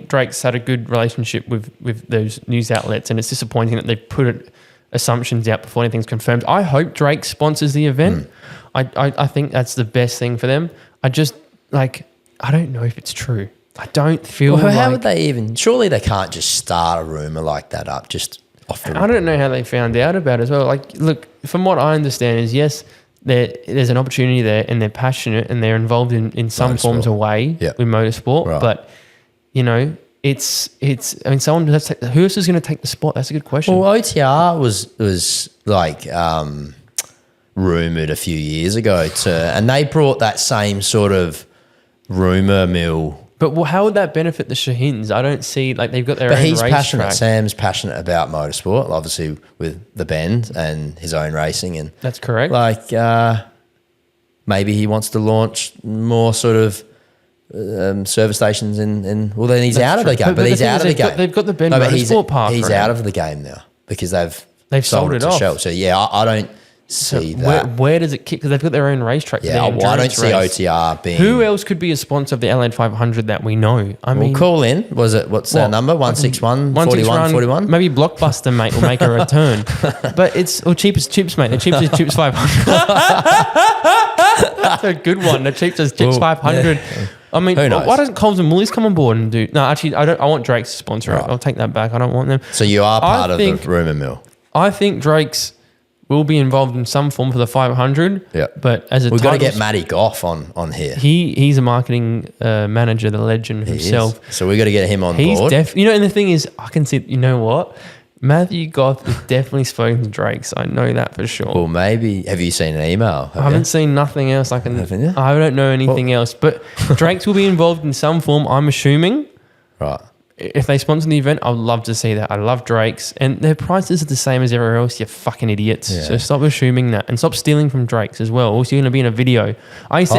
Drake's had a good relationship with those news outlets, and it's disappointing that they put assumptions out before anything's confirmed. I hope Drake sponsors the event. I think that's the best thing for them. I don't know if it's true. I don't feel how would they even... Surely they can't just start a rumour like that up just... I don't know how they found out about it as well. Like, look, from what I understand is, yes, there's an opportunity there and they're passionate and they're involved in some forms of way with motorsport. But, you know, someone has to who else is going to take the spot? That's a good question. Well, OTR was like rumoured a few years ago and they brought that same sort of rumour mill. But how would that benefit the Shahins? I don't see, like, they've got their own racetrack. But he's passionate. Sam's passionate about motorsport, obviously with the Bend and his own racing. And that's correct. Like, maybe he wants to launch more sort of service stations in well, then he's out of the game. But he's out of the game. They've got the Bend Motorsport Park. He's out of the game now because they've sold it off. Shell. So, yeah, I don't see that. Where does it kick? Because they've got their own racetrack. Yeah, I don't see OTR being... Who else could be a sponsor of the Adelaide 500 that we know? I mean... call in. What's our number? 161 41 41? Maybe Blockbuster, mate, will make a return. But it's... Or Cheapest Chips, mate. The cheapest Chips 500. That's a good one. The cheapest Chips 500. Yeah. I mean, why doesn't Coles and Woolies come on board and do... No, actually, I want Drake's to sponsor it. I'll take that back. I don't want them. So you are part of the rumour mill. I think Drake's will be involved in some form for the 500. Yeah. But as a we've got to get Matty Goff on here. He's a marketing manager, the legend himself. So we've got to get him on board. And the thing is, I can see, you know what? Matthew Goff is definitely spoken to Drake, so I know that for sure. Well, maybe, have you seen an email? I haven't seen nothing else. I don't know anything else. But Drake's will be involved in some form, I'm assuming. Right. If they sponsor the event, I would love to see that. I love Drake's. And their prices are the same as everywhere else, you fucking idiots. Yeah. So stop assuming that. And stop stealing from Drake's as well. Also, you're going to be in a video. I used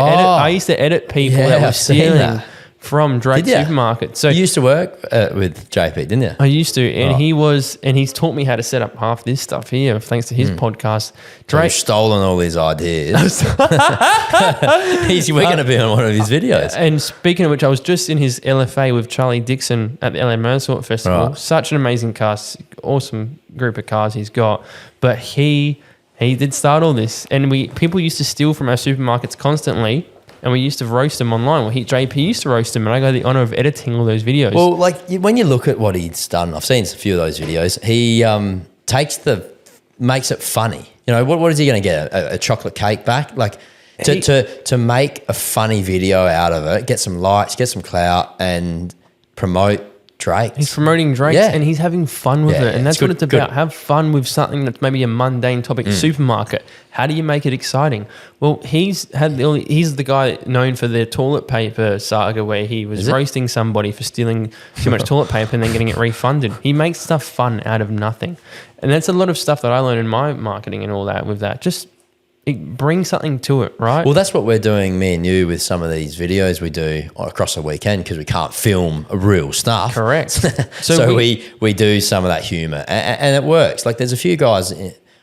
to edit people that were stealing from Drake Did ya? Supermarket. So You used to work with JP, didn't you? I used to, and Right. he's taught me how to set up half this stuff here, thanks to his podcast. So Drake, you've stolen all his ideas. We're going to be on one of his videos. and speaking of which, I was just in his LFA with Charlie Dixon at the LA Motorsport Festival. Right. Such an amazing cast, awesome group of cars he's got. But he did start all this, and people used to steal from our supermarkets constantly. And we used to roast him online. Well, JP used to roast him, and I got the honor of editing all those videos. Well, like when you look at what he's done, I've seen a few of those videos. He makes it funny. You know, what is he going to get? A chocolate cake back? Like to make a funny video out of it, get some likes, get some clout, and promote Drake. He's promoting Drake, and he's having fun with it, and that's what it's about. Good. Have fun with something that's maybe a mundane topic. Supermarket. How do you make it exciting? Well, he's the guy known for the toilet paper saga, where he was roasting somebody for stealing too much toilet paper and then getting it refunded. He makes stuff fun out of nothing, and that's a lot of stuff that I learned in my marketing and all that. With that, just bring something to it, right? Well, that's what we're doing, me and you, with some of these videos we do across the weekend, because we can't film real stuff. Correct. So we do some of that humour, and it works. Like there's a few guys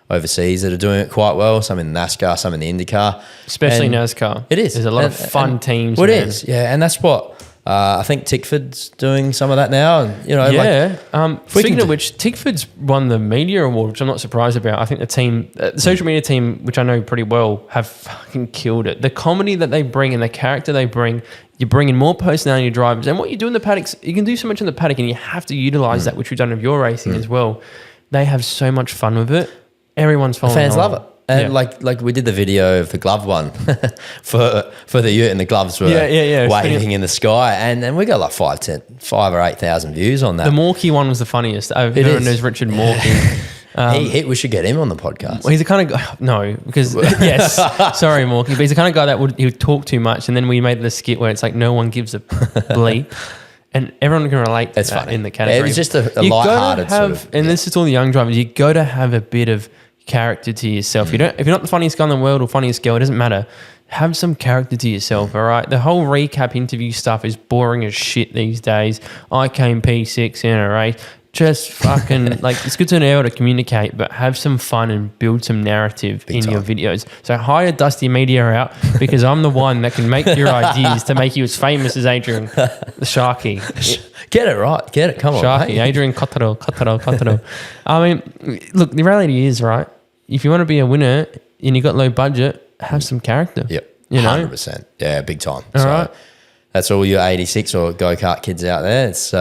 overseas that are doing it quite well, some in NASCAR, some in the IndyCar. Especially and NASCAR. It is. There's a lot of fun teams. Well, it is, yeah. And that's what I think Tickford's doing some of that now. And, you know, speaking of which, Tickford's won the media award, which I'm not surprised about. I think the team, the social media team, which I know pretty well, have fucking killed it. The comedy that they bring and the character they bring, you're bringing more personality to drivers. And what you do in the paddocks, you can do so much in the paddock, and you have to utilize that, which we've done with your racing as well. They have so much fun with it. Everyone's following. Fans love it. And Yeah. like we did the video of the glove one for the ute, and the gloves were waving in the sky, and we got like 5 or 8,000 views on that. The Morkey one was the funniest. Everyone knows Richard Morkey. We should get him on the podcast. Well, he's the kind of guy, no, because yes, sorry, Morkey, but he's the kind of guy that he would talk too much, and then we made the skit where it's like no one gives a bleep. And everyone can relate to that in the category. It was just a light-hearted sort of... And this is all the young drivers. You got to have a bit of character to yourself. If you're not the funniest guy in the world or funniest girl, it doesn't matter. Have some character to yourself, all right? The whole recap interview stuff is boring as shit these days. I came P6 in a race. Just fucking, like, it's good to know how to communicate, but have some fun and build some narrative your videos. So hire Dusty Media out, because I'm the one that can make your ideas to make you as famous as Adrian, the Sharky. Get it right. Get it. Come on, Sharky, mate. Adrian Cottrell. I mean, look, the reality is, right, if you want to be a winner and you got low budget, have some character. Yep. You know? 100%. Yeah, big time. All so right. That's all your 86 or go-kart kids out there. It's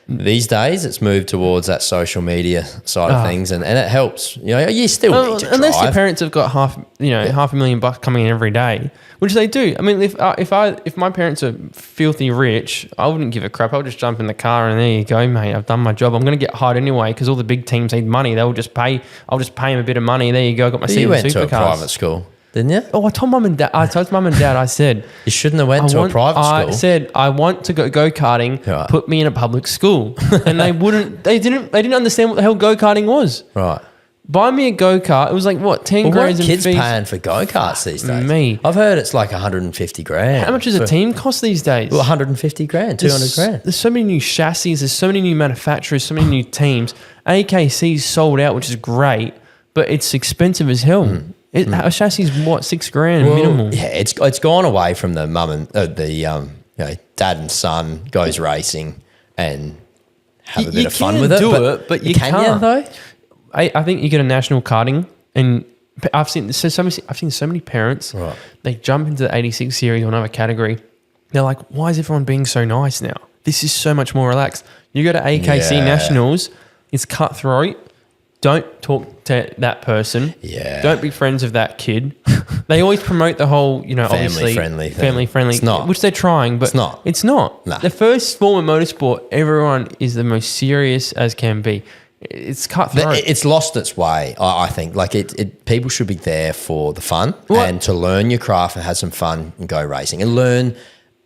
these days it's moved towards that social media side of things, and it helps. You know, you still need to unless drive. your parents have got $500,000 coming in every day, which they do. I mean, if my parents are filthy rich, I wouldn't give a crap. I'll just jump in the car and there you go, mate. I've done my job. I'm going to get hired anyway, because all the big teams need money. They'll just pay. I'll just pay them a bit of money. There you go. I got my seat in You the went to a supercars. private school, didn't you? Oh, I told mum and dad. I said You shouldn't have went to a private school. I said I want to go karting. Right. Put me in a public school, and they wouldn't. They didn't understand what the hell go karting was. Right. Buy me a go kart. It was like what 10 Well, grand what are in kids fees. paying for go-karts these days? Me. I've heard it's like 150 grand. How much does a team cost these days? Well, 150 grand, 200 grand. There's so many new chassis. There's so many new manufacturers. So many new teams. AKC's sold out, which is great, but it's expensive as hell. A chassis is what, $6,000 minimal. Yeah, it's gone away from the mum and dad and son goes racing and have a bit of fun with it. But you can can't. you though? I think you get a national karting, and I've seen so many parents. Right. They jump into the 86 series or another category. They're like, "Why is everyone being so nice now? This is so much more relaxed." You go to AKC Nationals, it's cutthroat. Don't talk to that person. Yeah. Don't be friends with that kid. They always promote the whole, obviously friendly thing. family friendly, It's not. which they're trying, but It's not. It's not. Nah. The first form of motorsport, everyone is the most serious as can be. It's cutthroat. It's lost its way, I think. Like people should be there for the fun and to learn your craft and have some fun and go racing and learn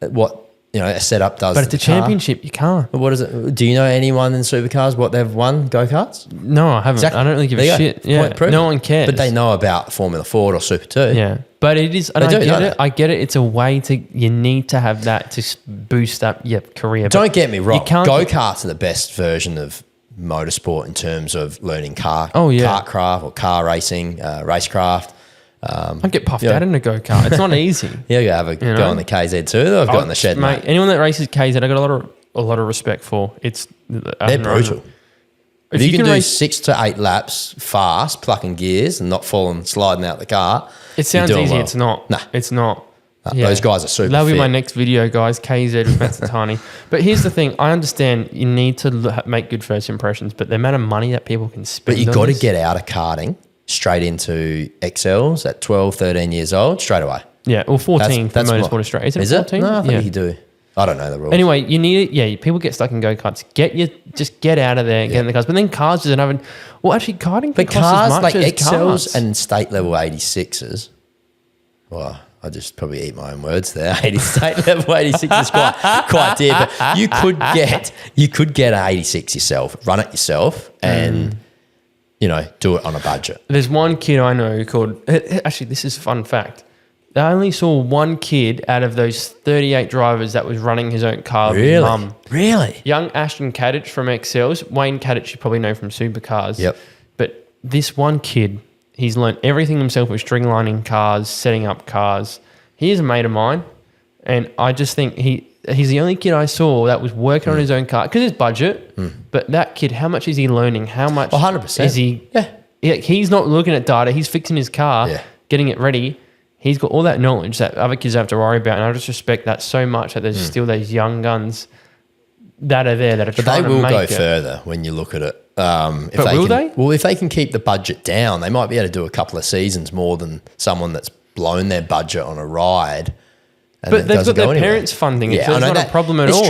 what a setup does. But at the championship, you can't. But what is it? Do you know anyone in supercars what they've won go-karts? No, I haven't. Exactly. I don't really give a shit. Yeah, no one cares. But they know about Formula Ford or Super 2. Yeah, but it is. And I get it. It's a way you need to have that to boost up your career. Don't get me wrong. Go-karts are the best version of motorsport in terms of learning kart craft or car racing, racecraft. I get puffed out in a go-kart. It's not easy. Yeah, you have a go on the KZ too. I've got in the shed, mate. Anyone that races KZ, I got a lot of respect for. They're brutal. If you can do 6 to 8 laps fast, plucking gears and not sliding out the car, it sounds easy. Well. It's not. Nah. It's not. Those guys are super. That'll be fit. my next video, guys. KZ with Totani. But here's the thing: I understand you need to make good first impressions, but the amount of money that people can spend. But you got to get out of karting straight into XLs at 12, 13 years old, straight away. Yeah, or 14 for Motorsport Australia. Is it 14? No, I think you do. I don't know the rules. Anyway, you need it. Yeah, people get stuck in go-karts. Just get out of there and get in the cars. But then cars is another. Well, actually, karting can cost as much as XLs cars. and state level 86s. Well, I just probably eat my own words there. State level 86 is quite dear, but you could get an 86 yourself, run it yourself, and do it on a budget. There's one kid I know called. Actually, this is a fun fact. I only saw one kid out of those 38 drivers that was running his own car with his mum. Really? Young Ashton Kadich from XLs. Wayne Kadich you probably know from Supercars. Yep. But this one kid, he's learned everything himself with stringlining cars, setting up cars. He is a mate of mine, and I just think he's the only kid I saw that was working on his own car because it's budget. But that kid, how much is he learning? How much 100%. is he? Yeah. He's not looking at data. He's fixing his car, getting it ready. He's got all that knowledge that other kids have to worry about, and I just respect that so much that there's still those young guns that are there that are trying to make it. But they will go further when you look at it. But will they? Well, if they can keep the budget down, they might be able to do a couple of seasons more than someone that's blown their budget on a ride. But they've got their parents funding it, so it's not a problem at all.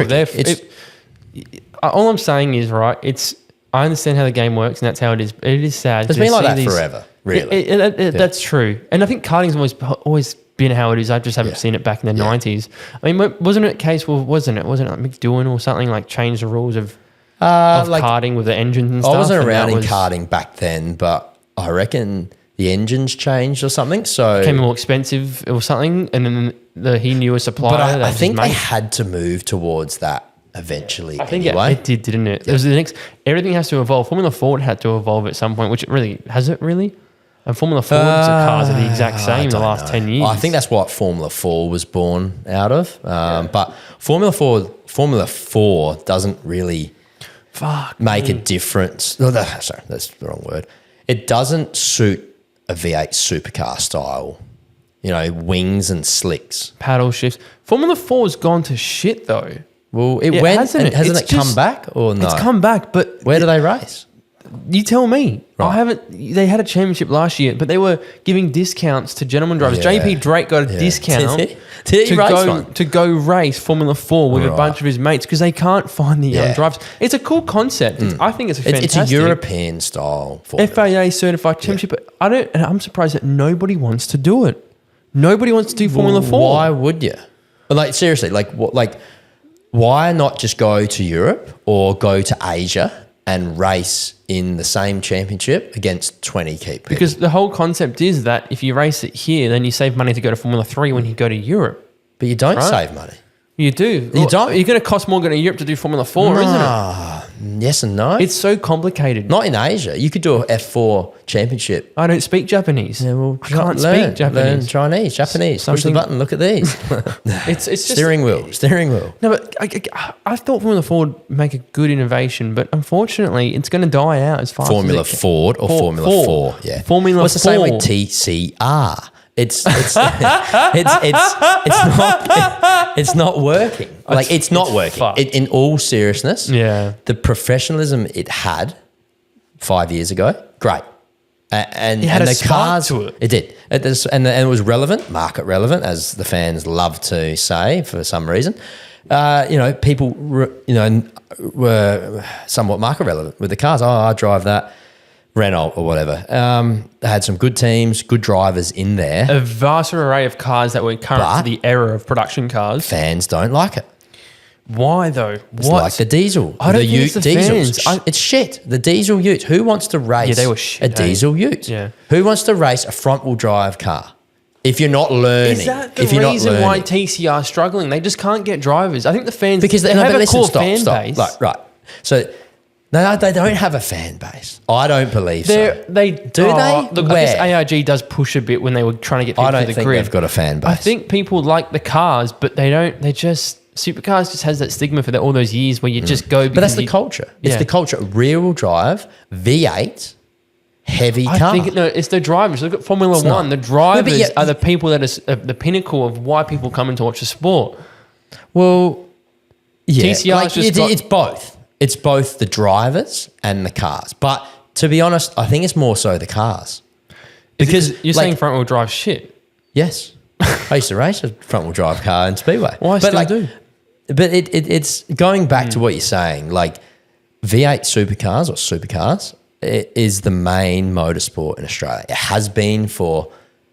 All I'm saying is, right, I understand how the game works, and that's how it is. It is sad. It's been like that forever, really. That's true. And I think karting's always been how it is. I just haven't seen it back in the 90s. I mean, wasn't it a case, wasn't it like Mick Doohan or something, like changed the rules of karting with the engines and stuff? I wasn't around in karting back then, but I reckon the engines changed or something. So became more expensive or something, and then he knew a supplier. But I think they had to move towards that eventually. I think anyway. it did, didn't it? Yeah. It was everything has to evolve. Formula Ford had to evolve at some point, which it really has it really. And Formula Ford's cars are the exact same in the last 10 years. I think that's what Formula 4 was born out of. But Formula 4 doesn't really make a difference. No, sorry, that's the wrong word. It doesn't suit a V8 supercar style. Wings and slicks. Paddle shifts. Formula 4's gone to shit though. Well, it went, hasn't it come back or no? It's come back, but where do they race? You tell me. Right. They had a championship last year, but they were giving discounts to gentleman drivers. Yeah. JP Drake got a discount to go race Formula 4 with a bunch of his mates because they can't find the young drivers. It's a cool concept. I think it's fantastic. It's a European style Formula. FAA certified championship, but I'm surprised that nobody wants to do it. Nobody wants to do Formula 4. Why would you? Like seriously, why not just go to Europe or go to Asia and race in the same championship against 20 people? Because the whole concept is that if you race it here, then you save money to go to Formula 3 when you go to Europe. But you don't save money. You do. You don't. You're going to cost more going to Europe to do Formula 4, isn't it? Yes and no. It's so complicated. Not in Asia. You could do a F4 championship. I don't speak Japanese. Yeah, well, I can't speak Japanese. Learn Chinese, Japanese. Push the button. Look at these. It's just steering wheel. No, but I thought Formula Ford make a good innovation, but unfortunately, it's going to die out as fast. Formula Ford or Formula 4? Yeah. Formula 4. What's the same with TCR? It's not working. It's not working. In all seriousness, the professionalism it had 5 years ago, great. And it had the cars to it. It did. And it was relevant, market relevant, as the fans love to say for some reason. People were somewhat market relevant with the cars. Oh, I drive that Renault or whatever. They had some good teams, good drivers in there. A vast array of cars that were current to the era of production cars. Fans don't like it. Why though? It's like the diesel. I don't the think it's the diesels. fans. It's shit. The diesel utes. Who wants to race they were shit, a diesel ute? Yeah. Who wants to race a front-wheel drive car? If you're not learning. Is that the if you're reason not why learning. TCR is struggling? They just can't get drivers. I think the fans Because they no, have but a listen, core stop. base. Like, right. So no, they don't have a fan base. I don't believe so. They Do they? Look, I Where? guess ARG does push a bit when they were trying to get people I don't to the think grid. they've got a fan base. I think people like the cars, but they don't. They just supercars just has that stigma for all those years where you just go. But that's the you- culture. It's Yeah. the culture. Rear-wheel drive, V8, heavy car. I think no, it's the drivers. Look at Formula It's One. not. The drivers yeah, are the people that are the pinnacle of why people come in to watch the sport. Well, yeah, TCR 's just got- it's both. It's both the drivers and the cars. But to be honest, I think it's more so the cars. Because You're like, saying front wheel drive shit. yes, I used to race a front wheel drive car in Speedway. Well, I but still do. But it's going back to what you're saying. Like V8 supercars or supercars is the main motorsport in Australia. It has been for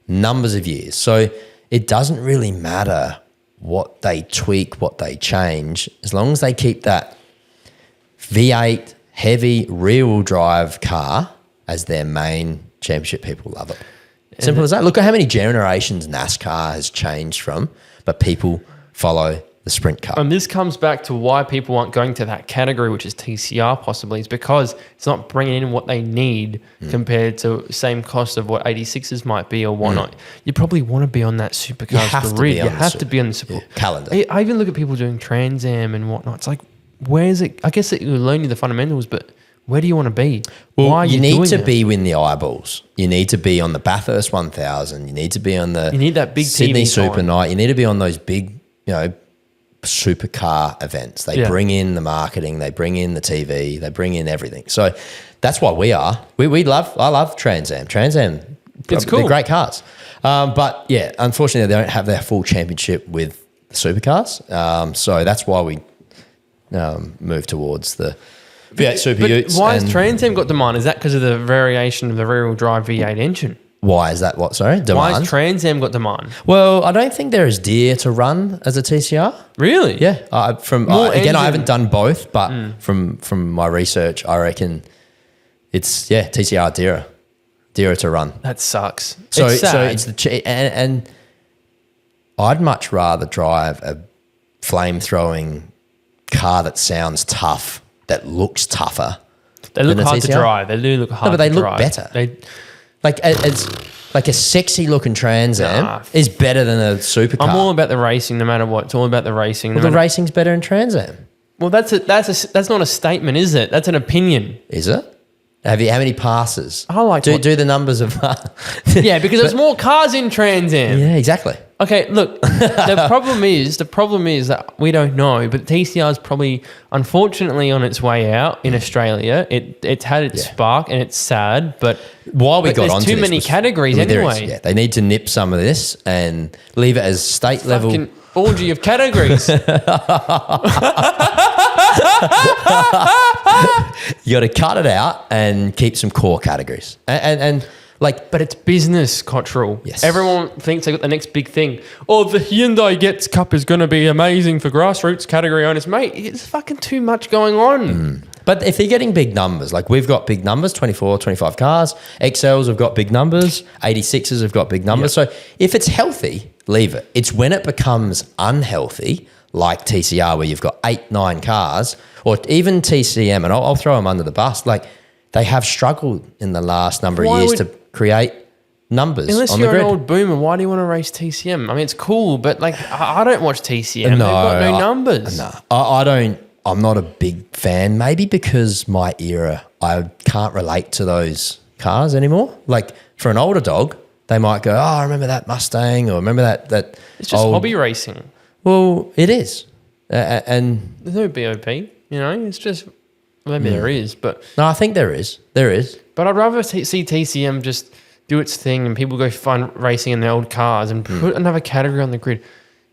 numbers of years. So it doesn't really matter what they tweak, what they change, as long as they keep that V8 heavy rear-wheel drive car as their main championship. People love it. Simple as that. Look at how many generations NASCAR has changed from, but people follow the sprint car. And this comes back to why people aren't going to that category, which is TCR possibly, is because it's not bringing in what they need compared to same cost of what 86s might be or whatnot. You probably want to be on that supercars You have to grid. be on You the have su- to be on the super calendar. I even look at people doing Trans Am and whatnot. It's like, where's it? I guess that you're learning the fundamentals, but where do you want to be? Well, why are you you need doing to it? be in the eyeballs. You need to be on the Bathurst 1000. You need to be on the You need that big Sydney TV Super time. Night. You need to be on those big, supercar events. They Yeah. bring in the marketing. They bring in the TV. They bring in everything. So that's what we are. I love Trans Am. Trans Am, It's they're cool. great cars. But yeah, unfortunately, they don't have their full championship with the supercars. So that's why we move towards the V8 Super But Utes. why has and Trans Am got demand? Is that because of the variation of the rear-wheel drive V8 engine? why is that? What? Sorry, Why demand. has Trans Am got demand? Well, I don't think they're as dear to run as a TCR. Really? Yeah, More again, I engine- haven't done both, but from my research, I reckon it's TCR dearer to run. That sucks. So it's sad. so it's and I'd much rather drive a flame-throwing car that sounds tough, that looks tougher. They look than a hard to TCR. drive. They do look hard but they to look drive. better. They, Like it's like a sexy-looking Trans Am Nah. is better than a supercar. I'm all about the racing no matter what. It's all about the racing. No Well, the matter, racing's better in Trans Am. well, that's not a statement, is it? That's an opinion. Is it? How many passes? I like what- do the numbers of Yeah, because there's more cars in Trans Am. yeah, exactly. Okay, look, the problem is that we don't know, but TCR is probably, unfortunately, on its way out in Australia. It's had its spark and it's sad, but While we got there's onto too this many was- categories there is, anyway. yeah, they need to nip some of this and leave it as state level. Fucking orgy of categories. You got to cut it out and keep some core categories. And like, But it's business, Cottrell. Yes. Everyone thinks they got the next big thing. Oh, the Hyundai Getz Cup is going to be amazing for grassroots category owners. Mate, it's fucking too much going on. but if they're getting big numbers, like we've got big numbers, 24, 25 cars, XLs have got big numbers, 86s have got big numbers. So if it's healthy, leave it. It's when it becomes unhealthy, like TCR, where you've got 8, 9 cars, or even TCM, and I'll throw them under the bus. Like they have struggled in the last number of Why years would- to create numbers Unless on the you're grid. an old boomer, why do you want to race TCM? I mean, it's cool, but like, I don't watch TCM. They've got no numbers. No, I don't. I'm not a big fan. Maybe because my era, I can't relate to those cars anymore. Like for an older dog, they might go, "Oh, I remember that Mustang," or "Remember that." It's just old-" hobby racing. Well, it is, and There's no BOP, it's just, maybe there is, but no, I think there is. There is. I'd rather see TCM just do its thing and people go find racing in their old cars and put another category on the grid.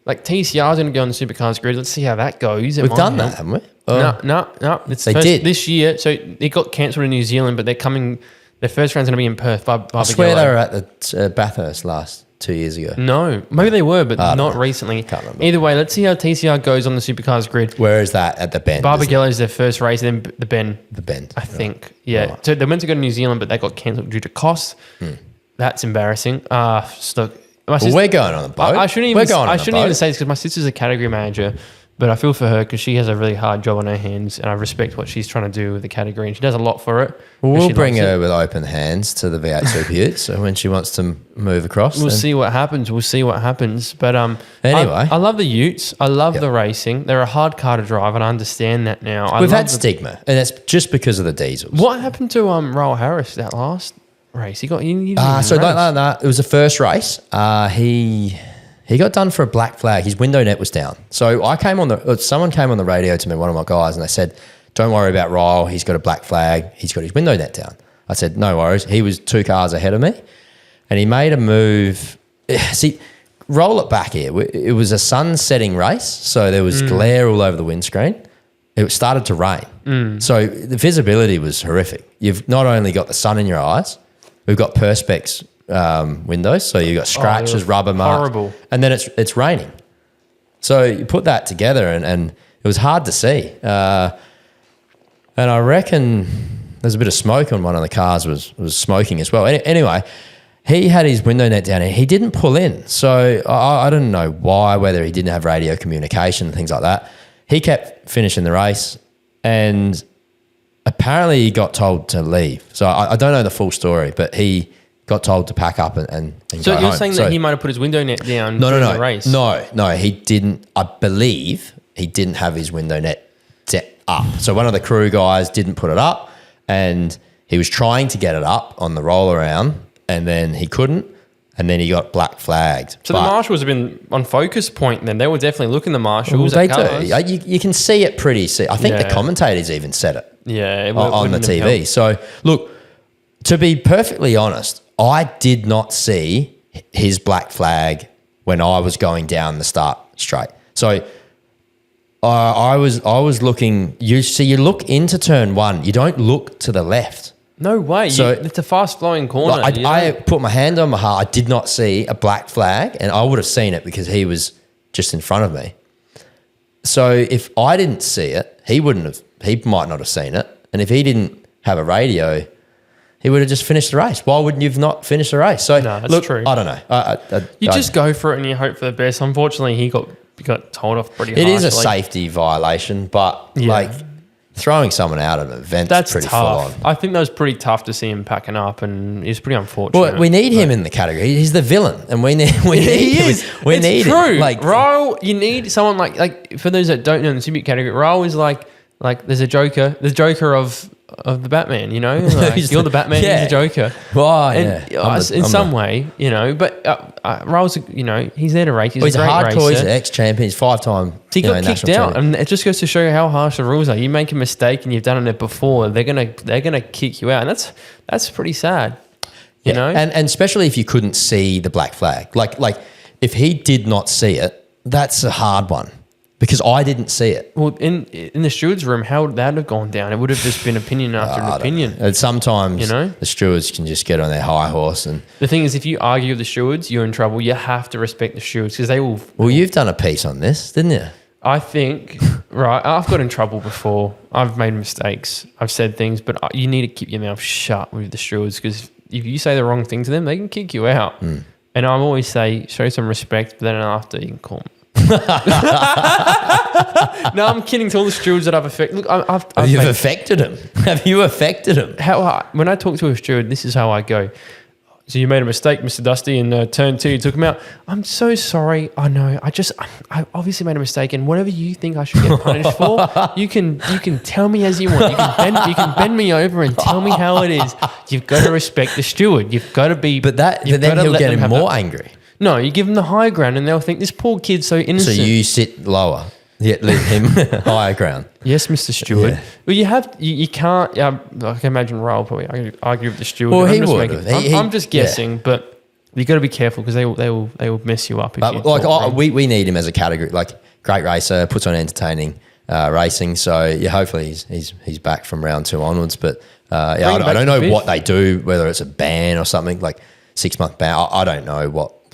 Like TCR is going to go on the supercars grid. Let's see how that goes. We've done that, haven't we? No. It's They first, did. this year. So it got cancelled in New Zealand, but they're coming. Their first round's going to be in Perth. I swear they were at the Bathurst last years ago. No, maybe they were, but not recently. Can't remember. Either way, let's see how TCR goes on the Supercars grid. Where is that at the Bend? Barbagallo's their first race, and then the Bend. The Bend. I think. Yeah. Right. So they meant to go to New Zealand, but they got cancelled due to costs. That's embarrassing. Look, we're going on the boat. I shouldn't even say this because my sister's a category manager, but I feel for her because she has a really hard job on her hands, and I respect what she's trying to do with the category, and she does a lot for it. Well, we'll bring her with open hands to the V8 Super Ute, so when she wants to move across. We'll see what happens. But anyway. I love the Utes. I love the racing. They're a hard car to drive, and I understand that now. We've had stigma, and it's just because of the diesels. What happened to Raul Harris that last race? He didn't so race. No, it was the first race. He got done for a black flag. His window net was down. So someone came on the radio to me, one of my guys, and they said, "Don't worry about Raul. He's got a black flag. He's got his window net down." I said, "No worries." He was 2 cars ahead of me, and he made a move. See, roll it back here. It was a sun-setting race, so there was glare all over the windscreen. It started to rain, so the visibility was horrific. You've not only got the sun in your eyes, we've got perspex windows, so you've got scratches, rubber marks, horrible, and then it's raining. So you put that together, and it was hard to see. And I reckon there's a bit of smoke on one of the cars was smoking as well. Anyway, he had his window net down and he didn't pull in. So I don't know why, whether he didn't have radio communication and things like that. He kept finishing the race, and apparently he got told to leave. So I don't know the full story, but he got told to pack up and so go you're home. saying that he might have put his window net down during the race? No, he didn't. I believe he didn't have his window net up. So one of the crew guys didn't put it up, and he was trying to get it up on the roll around, and then he couldn't, and then he got black flagged. So the marshals have been on focus point then. They were definitely looking, the marshals. Well, they do. You can see it pretty. I think the commentators even said it. Yeah, on the TV. So look, to be perfectly honest, I did not see his black flag when I was going down the start straight. So I was looking. You look into turn 1. You don't look to the left. No way. So it's a fast flowing corner. I put my hand on my heart. I did not see a black flag, and I would have seen it because he was just in front of me. So if I didn't see it, he might not have seen it. And if he didn't have a radio, he would have just finished the race. Why wouldn't you have not finished the race? So no, that's true. I don't know. You just go for it and you hope for the best. Unfortunately, he got told off pretty harshly. It is a like, safety violation, but throwing someone out of an event is pretty tough. full on. I think that was pretty tough to see him packing up, and it's pretty unfortunate. Well, we need him in the category. He's the villain, and we need him. We need true. him. Like Raul, you need someone like for those that don't know in the Super category, Raul is like there's a Joker, the Joker of the Batman, you know? Like, you're the Batman, he's the Joker. Well, in some way, you know, but Raul's, you know, he's there to race. He's a great hardcore, racer. he's an ex-champion, he's 5-time He got kicked out, and it just goes to show you how harsh the rules are. You make a mistake and you've done it before, they're gonna kick you out, and that's pretty sad, you know? And especially if you couldn't see the black flag. Like if he did not see it, that's a hard one. Because I didn't see it. Well, in the steward's room, how would that have gone down? It would have just been opinion after opinion. And sometimes the stewards can just get on their high horse. And the thing is, if you argue with the stewards, you're in trouble. You have to respect the stewards because they will. Well, you've done a piece on this, didn't you? I think, right, I've got in trouble before. I've made mistakes. I've said things, but you need to keep your mouth shut with the stewards because if you say the wrong thing to them, they can kick you out. And I always say, show some respect, but then after you can call them. No, I'm kidding. To all the stewards that I've affected. Look, Have you affected him? Have you affected him? When I talk to a steward, this is how I go. So you made a mistake, Mr. Dusty, in turn 2. You took him out. I'm so sorry. I know. I obviously made a mistake, and whatever you think I should get punished for, you can tell me as you want. You can bend me over and tell me how it is. You've got to respect the steward. You've got to be. But then he'll get him more angry. No, you give them the high ground and they'll think this poor kid's so innocent. So you sit lower, yet leave him higher ground. Yes, Mr. Steward. Yeah. Well, you can't. I can imagine Raul probably argue with the steward. Well, he would. I'm just guessing, but you got to be careful because they will mess you up. We need him as a category. Like great racer, puts on entertaining racing. So hopefully he's back from round 2 onwards. But I don't know what they do, whether it's a ban or something like 6-month ban. I don't know what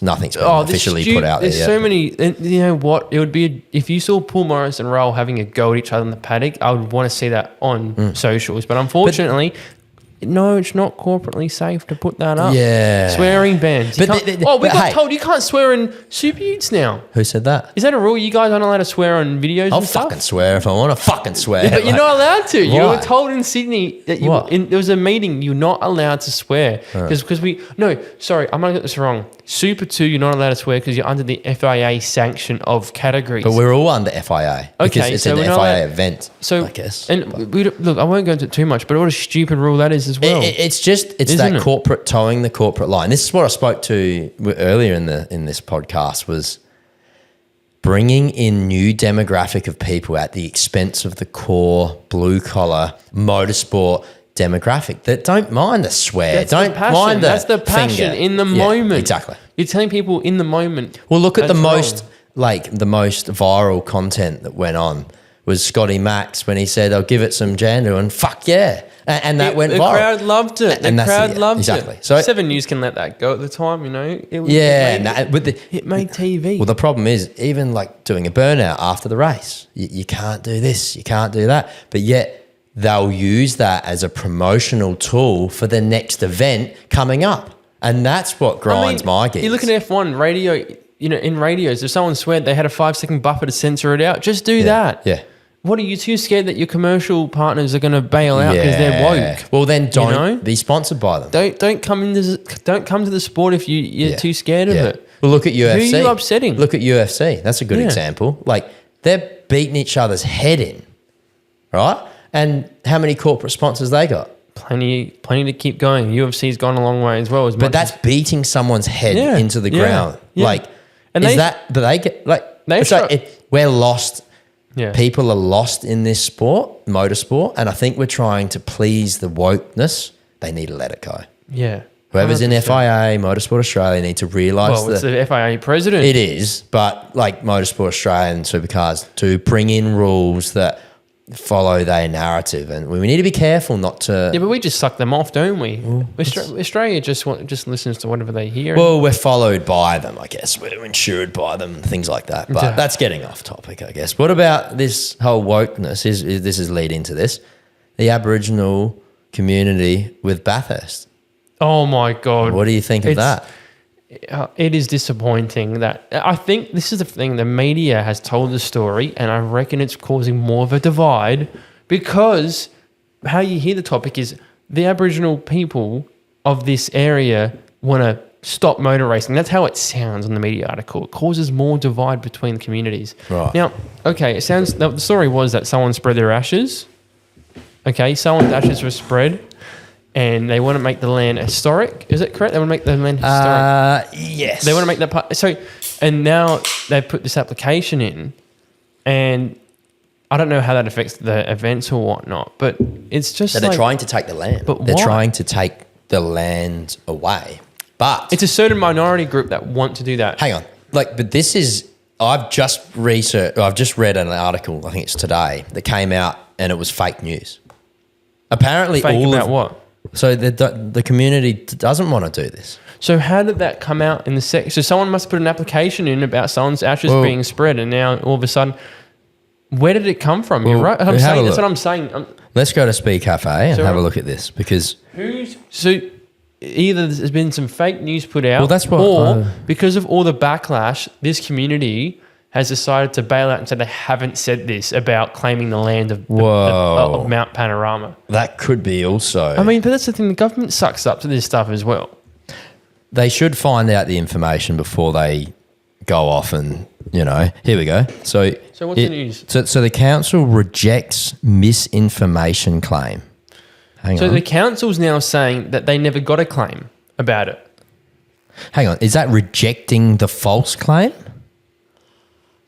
nothing's been officially put out there there's yet. so many, and you know what? It would be, if you saw Paul Morris and Roll having a go at each other in the paddock, I would want to see that on socials. But unfortunately, no, it's not corporately safe to put that up. Yeah. Swearing bans. We got told you can't swear in Super Utes now. Who said that? Is that a rule? You guys aren't allowed to swear on videos I'll and stuff? fucking swear if I want to fucking swear. But you're not allowed to. You Why? were told in Sydney that What? there was a meeting. You're not allowed to swear because sorry, I might have got this wrong. Super 2, you're not allowed to swear because you're under the FIA sanction of categories. But we're all under FIA because it's an FIA event. So I guess. And look, I won't go into it too much, but what a stupid rule that is as well. It's Isn't that it? corporate towing the corporate line. This is what I spoke to earlier in this podcast was bringing in new demographic of people at the expense of the core blue collar motorsport demographic that don't mind the swear, don't mind the That's the passion finger. in the Yeah, moment. exactly. You're telling people in the moment. Well, look at the that's most viral content that went on was Scotty Max when he said, "I'll give it some Jandu," and fuck yeah, and that went viral. The crowd loved it. And The that's crowd it, loved exactly. it. So 7 News can let that go at the time, you know. It made TV. Well, the problem is even like doing a burnout after the race. You can't do this, you can't do that, but yet they'll use that as a promotional tool for the next event coming up, and that's what grinds my gears. You look at F1 radio. You know, in radios, if someone sweared, they had a 5-second buffer to censor it out. Just do that. Yeah. What are you too scared that your commercial partners are going to bail out because they're woke? Well, then don't be sponsored by them. Don't come to the sport if you're too scared of it. Well, look at UFC. Who are you upsetting? Look at UFC. That's a good example. Like they're beating each other's head in, right? And how many corporate sponsors they got? Plenty to keep going. UFC's gone a long way as well. But that's beating someone's head into the ground. Yeah. Like, and we're lost. Yeah. People are lost in this sport, motorsport, and I think we're trying to please the wokeness. They need to let it go. Yeah. Whoever's 100%. in FIA, Motorsport Australia, need to realise Well, it's the FIA president. it is, but like Motorsport Australia and Supercars to bring in rules that follow their narrative, and we need to be careful not to. Yeah, but we just suck them off, don't we? Australia just listens to whatever they hear. Well, we're followed by them, I guess. We're insured by them, things like that. But that's getting off topic, I guess. What about this whole wokeness? This is lead into this. The Aboriginal community with Bathurst. Oh my God! What do you think of that? It is disappointing that I think this is the thing. The media has told the story, and I reckon it's causing more of a divide because how you hear the topic is the Aboriginal people of this area want to stop motor racing. That's how it sounds on the media article. It causes more divide between the communities. Right. Now, okay, it sounds. The story was that someone spread their ashes. Okay, someone's ashes were spread. And they want to make the land historic. Is it correct? They want to make the land historic. Yes. They want to make that part. So, and now they put this application in, and I don't know how that affects the events or whatnot, but it's just. So they're trying to take the land. But they're why? trying to take the land away. But it's a certain minority group that want to do that. hang on. But this is. I've just read an article. I think it's today that came out, and it was fake news. Apparently, Fake about what? So the community doesn't want to do this. So how did that come out in the So someone must put an application in about someone's ashes being spread, and now all of a sudden, where did it come from? You're right. That's what I'm saying. Let's go to Speed Cafe and have a look at this because So either there's been some fake news put out, Well, that's what- or because of all the backlash, this community has decided to bail out and say they haven't said this about claiming the land of Mount Panorama. that could be also. I mean, but that's the thing. The government sucks up to this stuff as well. They should find out the information before they go off and, here we go. So what's the news? So the council rejects misinformation claim. Hang on. The council's now saying that they never got a claim about it. Hang on. Is that rejecting the false claim?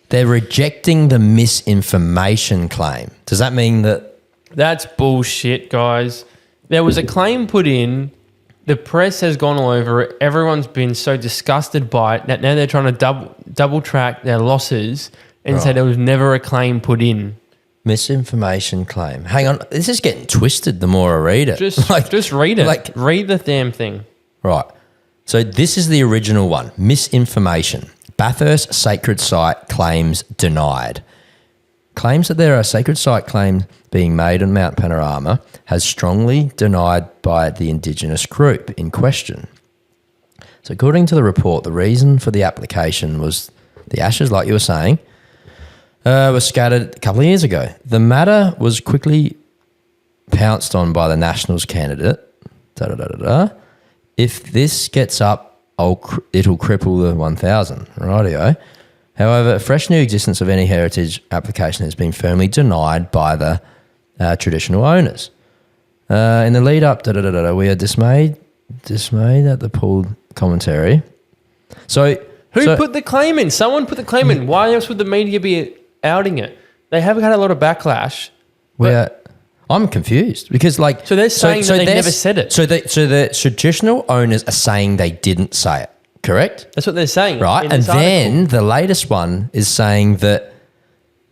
They're rejecting the misinformation claim. Does that mean that? That's bullshit, guys. There was a claim put in. The press has gone all over it. Everyone's been so disgusted by it that now they're trying to double track their losses and say there was never a claim put in. Misinformation claim. Hang on. This is getting twisted the more I read it. Just read it. Read the damn thing. Right. So this is the original one. Misinformation. Bathurst sacred site claims denied. Claims that there are sacred site claims being made on Mount Panorama has strongly denied by the Indigenous group in question. So according to the report, the reason for the application was the ashes, like you were saying, were scattered a couple of years ago. The matter was quickly pounced on by the Nationals candidate. If this gets up, it'll cripple the 1,000. Rightio. However, fresh new existence of any heritage application has been firmly denied by the traditional owners. In the lead up, we are dismayed at the pooled commentary. Who put the claim in? Someone put the claim in. Why else would the media be outing it? They haven't had a lot of backlash. I'm confused because So they're saying that they never said it. So the traditional owners are saying they didn't say it, correct? That's what they're saying. Right. And then the latest one is saying that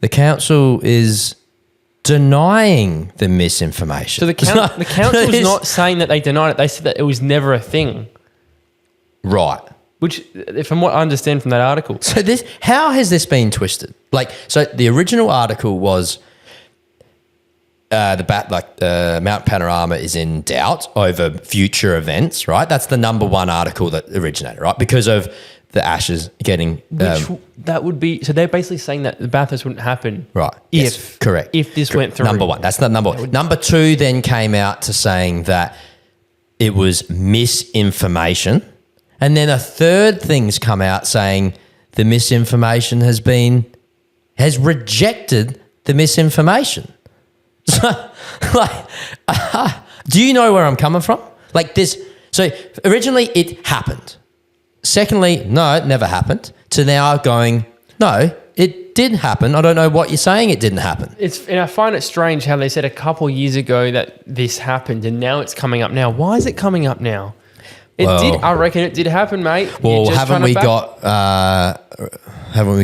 the council is denying the misinformation. So the council's not saying that they denied it. They said that it was never a thing. Right. Which, from what I understand from that article. So how has this been twisted? So the original article was Mount Panorama is in doubt over future events, right? That's the number one article that originated, right? Because of the ashes getting... that would be... So they're basically saying that the Bathurst wouldn't happen. Right. Yes, correct. If this went through. Number one. That's the number one. Number two then came out to saying that it was misinformation. And then a third thing's come out saying the misinformation has rejected the misinformation. So, do you know where I'm coming from? So originally it happened. Secondly, no, it never happened. To now going, no, it did happen. I don't know what you're saying it didn't happen. And I find it strange how they said a couple of years ago that this happened and now it's coming up now. Why is it coming up now? I reckon it did happen, mate. Well, haven't we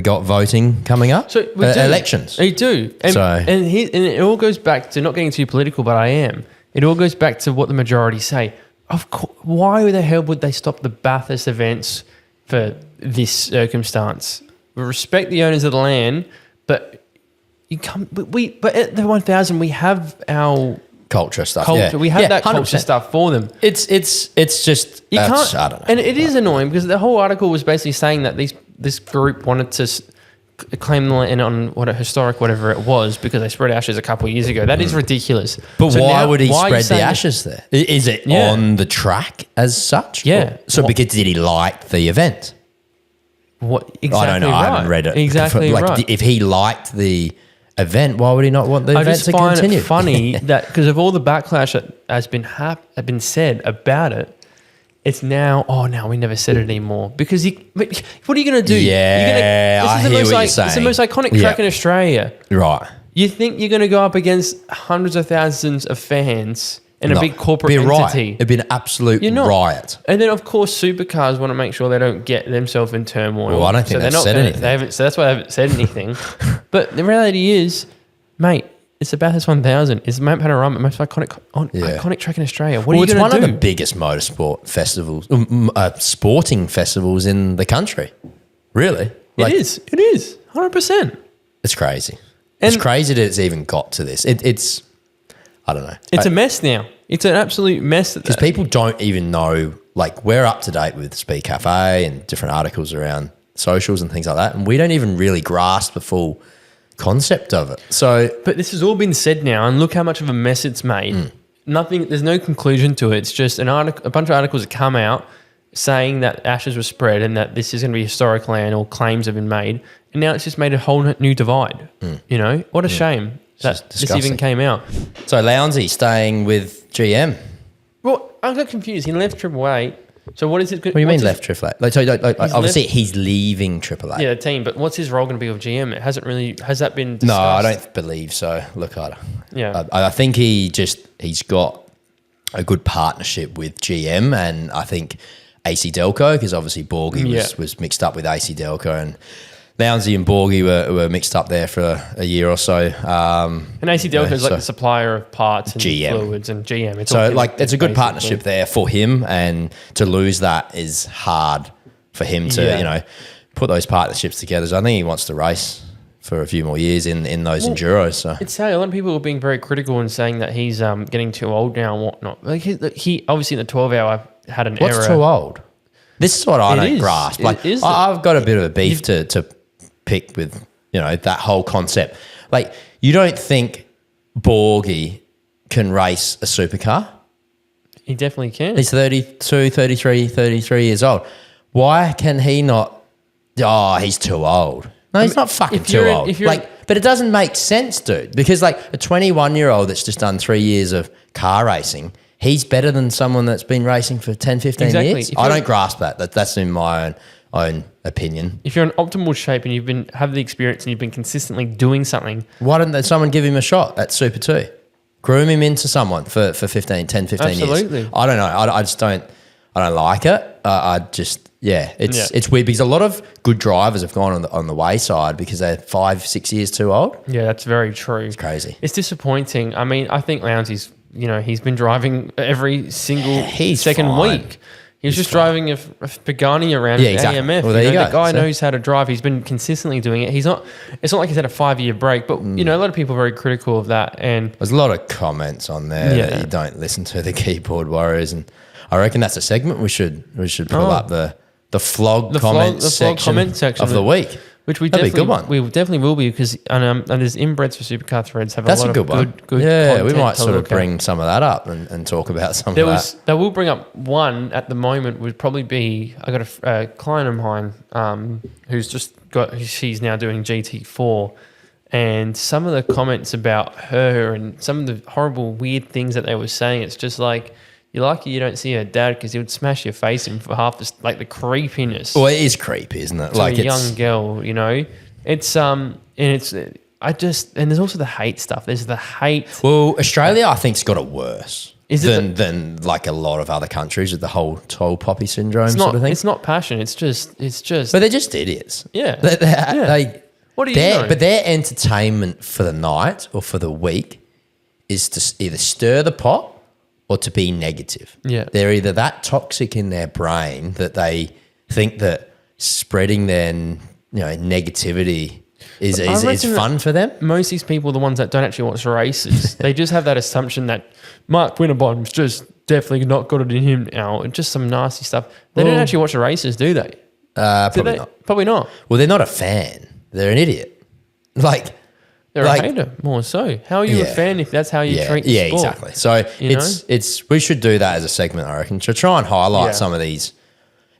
got voting coming up? So we do. Elections. We do. And it all goes back to, not getting too political, but I am. It all goes back to what the majority say. Of course, why the hell would they stop the Bathurst events for this circumstance? We respect the owners of the land, but but at the 1,000 we have our culture stuff. We have that 100%. culture stuff for them. It's just you can't. I don't know. And it is annoying because the whole article was basically saying that this group wanted to claim the land on whatever it was because they spread ashes a couple of years ago. That is ridiculous. But why would he spread the ashes there? Is it on the track as such? Yeah. Because did he like the event? What exactly? I don't know. Right. I haven't read it. Exactly right. If he liked the event, why would he not want the event to continue? I just find it funny that because of all the backlash that has been said about it, it's now, we never said it anymore. Because what are you going to do? Yeah, I hear what you're saying. It's the most iconic track in Australia. Right. You think you're going to go up against hundreds of thousands of fans and a big corporate entity? Riot. It'd be an absolute riot. And then, of course, supercars want to make sure they don't get themselves in turmoil. Well, I don't think they've said anything. So that's why they haven't said anything. But the reality is, mate, it's the Bathurst 1000. It's Mount Panorama, the most iconic track in Australia. What are you going to do? It's one of the biggest motorsport festivals, sporting festivals in the country. Really? It is. 100%. It's crazy. It's crazy that it's even got to this. It's I don't know. It's a mess now. It's an absolute mess. Because people don't even know, we're up to date with Speed Cafe and different articles around socials and things like that, and we don't even really grasp the full concept of it. But this has all been said now, and look how much of a mess it's made. There's no conclusion to it. It's just a bunch of articles that come out saying that ashes were spread and that this is going to be historic land, or claims have been made, and now it's just made a whole new divide. What a shame that this even came out. So Lownsy staying with GM. Well, I got confused. He left Triple A. So what is it? What do you mean left Triple A? Obviously he's leaving Triple A. Yeah, the team. But what's his role going to be with GM? It hasn't really. Has that been discussed? No, I don't believe so. Look, I think he's got a good partnership with GM, and I think AC Delco, because obviously Borgie was mixed up with AC Delco, and Lownsy and Borgie were mixed up there for a year or so. And AC Delco is like the supplier of parts and GM. fluids and GM. It's So all like connected, it's a good basically. partnership there for him, and to lose that is hard for him to Yeah. put those partnerships together. So I think he wants to race for a few more years in those enduros. So It's sad. A lot of people are being very critical and saying that he's getting too old now and whatnot. Like he obviously in the 12 hour had an error. what's too old? This is what I don't is. grasp. It Like is. I've got a bit of a beef to pick with that whole concept. Like you don't think Borgie can race a supercar? He definitely can. He's 32, 33 years old. Why can he not? Oh, he's too old. No, he's not fucking too old. But it doesn't make sense, dude, because like a 21-year-old that's just done 3 years of car racing, he's better than someone that's been racing for 10, 15 Exactly. years. I don't grasp that. That's in my own opinion. If you're in optimal shape and have the experience and you've been consistently doing something, Why didn't someone give him a shot at Super 2? Groom him into someone for 10, 15 Absolutely. years. I don't know. I just don't like it. It's weird because a lot of good drivers have gone on the wayside because they're 5-6 years too old. yeah, that's very true. It's crazy. It's disappointing. I mean, I think Lownsy's, he's been driving every single He's second fine. week. He was just driving a Pagani around Yeah, at exactly. AMF. Well, there you go. The guy So- knows how to drive. He's been consistently doing it. It's not like he's had a 5-year break, but a lot of people are very critical of that. And There's a lot of comments on there Yeah. that you don't listen to the keyboard warriors, and I reckon that's a segment we should pull up the flog comment section of the week. which we That'd be a definitely good one. we definitely will be because and there's inbreds for supercar threads have That's a lot a good of one. good Yeah, we content might to sort of look at. bring some of that up and talk about some of that. They will bring up one at the moment would probably be I got a client of mine she's now doing GT4 and some of the comments about her and some of the horrible weird things that they were saying, it's just like you're lucky you don't see her dad because he would smash your face in for half the creepiness. Well, it is creepy, isn't it? To a young girl, it's and there's also the hate stuff. There's the hate. Well, Australia, I think, has got it worse Is it than like a lot of other countries with the whole tall poppy syndrome It's sort not. of thing. It's not passion. It's just. But they're just idiots. Yeah. They What do you know? But their entertainment for the night or for the week is to either stir the pot or to be negative. Yeah. They're either that toxic in their brain that they think that spreading their negativity is reckon fun for them. Most of these people, the ones that don't actually watch races, they just have that assumption that Mark Winterbottom's just definitely not got it in him now. And just some nasty stuff. They don't actually watch the races, do they? Probably not. Probably not. Well, they're not a fan. They're an idiot. They're a hater, more so. How are you a Yeah. fan if that's how you treat the sport? exactly. So we should do that as a segment, I reckon, to try and highlight some of these.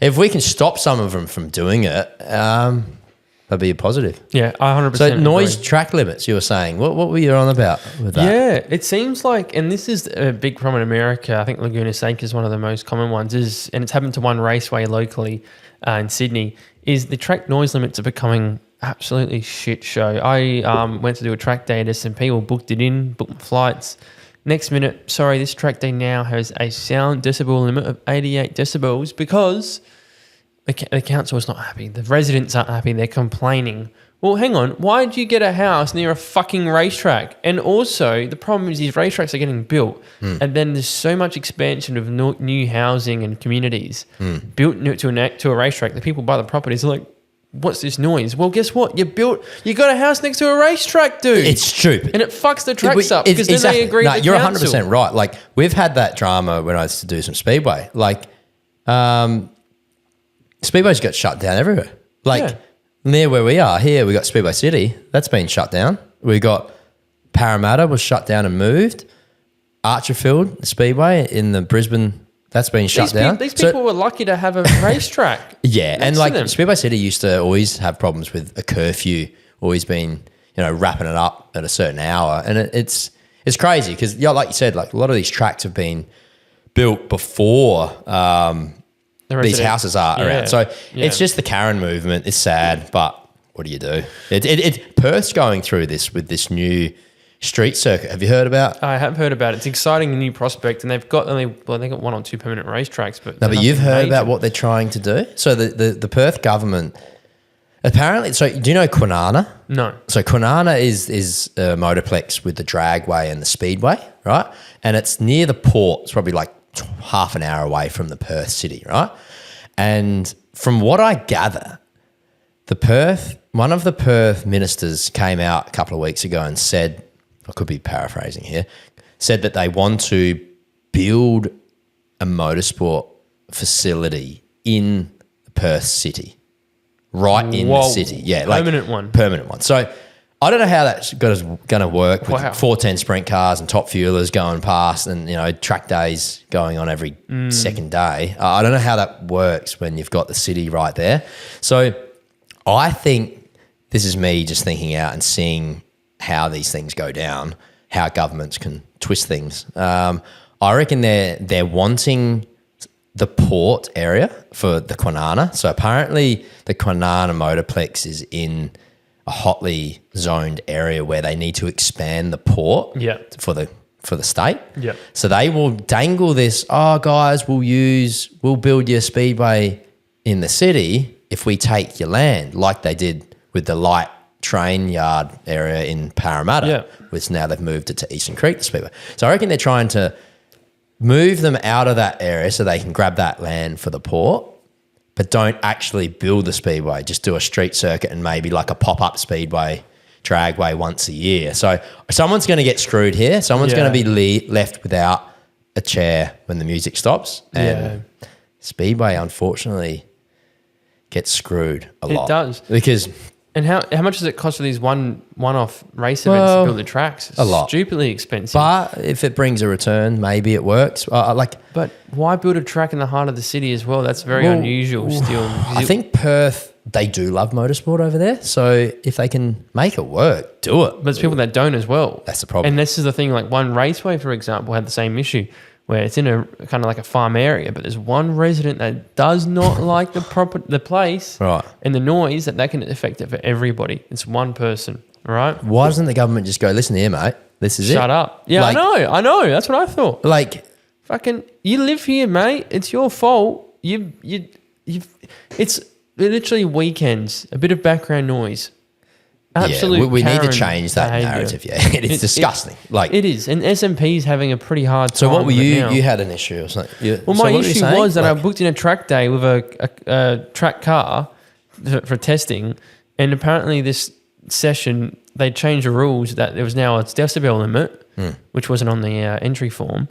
If we can stop some of them from doing it, that'd be a positive. Yeah, I 100%. So noise agree. track limits, you were saying. What were you on about with that? Yeah, it seems like, and this is a big problem in America. I think Laguna Seca is one of the most common ones. And it's happened to one raceway locally in Sydney. Is the track noise limits are becoming absolutely shit show. I went to do a track day at S&P, or booked my flights. Next minute, sorry, this track day now has a sound decibel limit of 88 decibels because the council is not happy. The residents aren't happy. They're complaining. Well, hang on. Why did you get a house near a fucking racetrack? And also, the problem is these racetracks are getting built, and then there's so much expansion of new housing and communities built to a racetrack. The people buy the properties are like, what's this noise? Well, guess what? You got a house next to a racetrack, dude. It's stupid. And it fucks the tracks up because then they agree No, with the you're council. 100% right. Like, we've had that drama when I used to do some speedway. Like, speedways got shut down everywhere. Like, near where we are here, we got Speedway City. That's been shut down. We got Parramatta was shut down and moved. Archerfield Speedway in the Brisbane, that's been shut down. These people were lucky to have a racetrack. Yeah, and next to like them. Speedway City used to always have problems with a curfew, always been, wrapping it up at a certain hour. And it's crazy because, like you said, like a lot of these tracks have been built before these houses are around. So it's just the Karen movement. It's sad, but what do you do? Perth's going through this with this new street circuit. Have you heard about? I have heard about it. It's an exciting new prospect, and they've got they got 1 or 2 permanent racetracks. But No, but you've heard major. about what they're trying to do. So the Perth government Apparently, so do you know Kwinana? No. So Kwinana is a motorplex with the dragway and the speedway, right? And it's near the port. It's probably like half an hour away from the Perth city, right? And from what I gather, one of the Perth ministers came out a couple of weeks ago and said, I could be paraphrasing here, said that they want to build a motorsport facility in Perth city. Right in the city. Yeah. Permanent one. Permanent one. So I don't know how that's going to work with Wow. 410 sprint cars and top fuelers going past and, track days going on every second day. I don't know how that works when you've got the city right there. So I think this is me just thinking out and seeing how these things go down, how governments can twist things. I reckon they're wanting the port area for the Kwinana. So apparently the Kwinana Motorplex is in a hotly zoned area where they need to expand the port for the state. Yeah. So they will dangle this, guys, we'll build your speedway in the city if we take your land, like they did with the light train yard area in Parramatta, which now they've moved it to Eastern Creek, the speedway. So I reckon they're trying to move them out of that area so they can grab that land for the port, but don't actually build the speedway, just do a street circuit and maybe like a pop-up speedway, dragway once a year. So someone's going to get screwed here. Someone's going to be left without a chair when the music stops. And speedway, unfortunately, gets screwed a lot. It does. Because... And how much does it cost for these one-off race events to build the tracks? It's a lot. Stupidly expensive. But if it brings a return, maybe it works. But why build a track in the heart of the city as well? That's very unusual still. I think Perth, they do love motorsport over there. So if they can make it work, do it. But there's people that don't as well. That's the problem. And this is the thing, like One Raceway, for example, had the same issue where it's in a kind of like a farm area, but there's one resident that does not like the place and the noise that can affect it for everybody. It's one person, right? Why doesn't the government just go, listen here, mate, this is it? Shut up. Yeah, I know. That's what I thought. Like, fucking, you live here, mate. It's your fault. It's literally weekends, a bit of background noise. Absolute we need to Karen change that behaviour. narrative. Yeah, it's disgusting. It is, and S&P's having a pretty hard time. So what were with it you? now. You had an issue or something. My issue was that I booked in a track day with a track car for testing, and apparently this session they changed the rules that there was now a decibel limit, which wasn't on the entry form.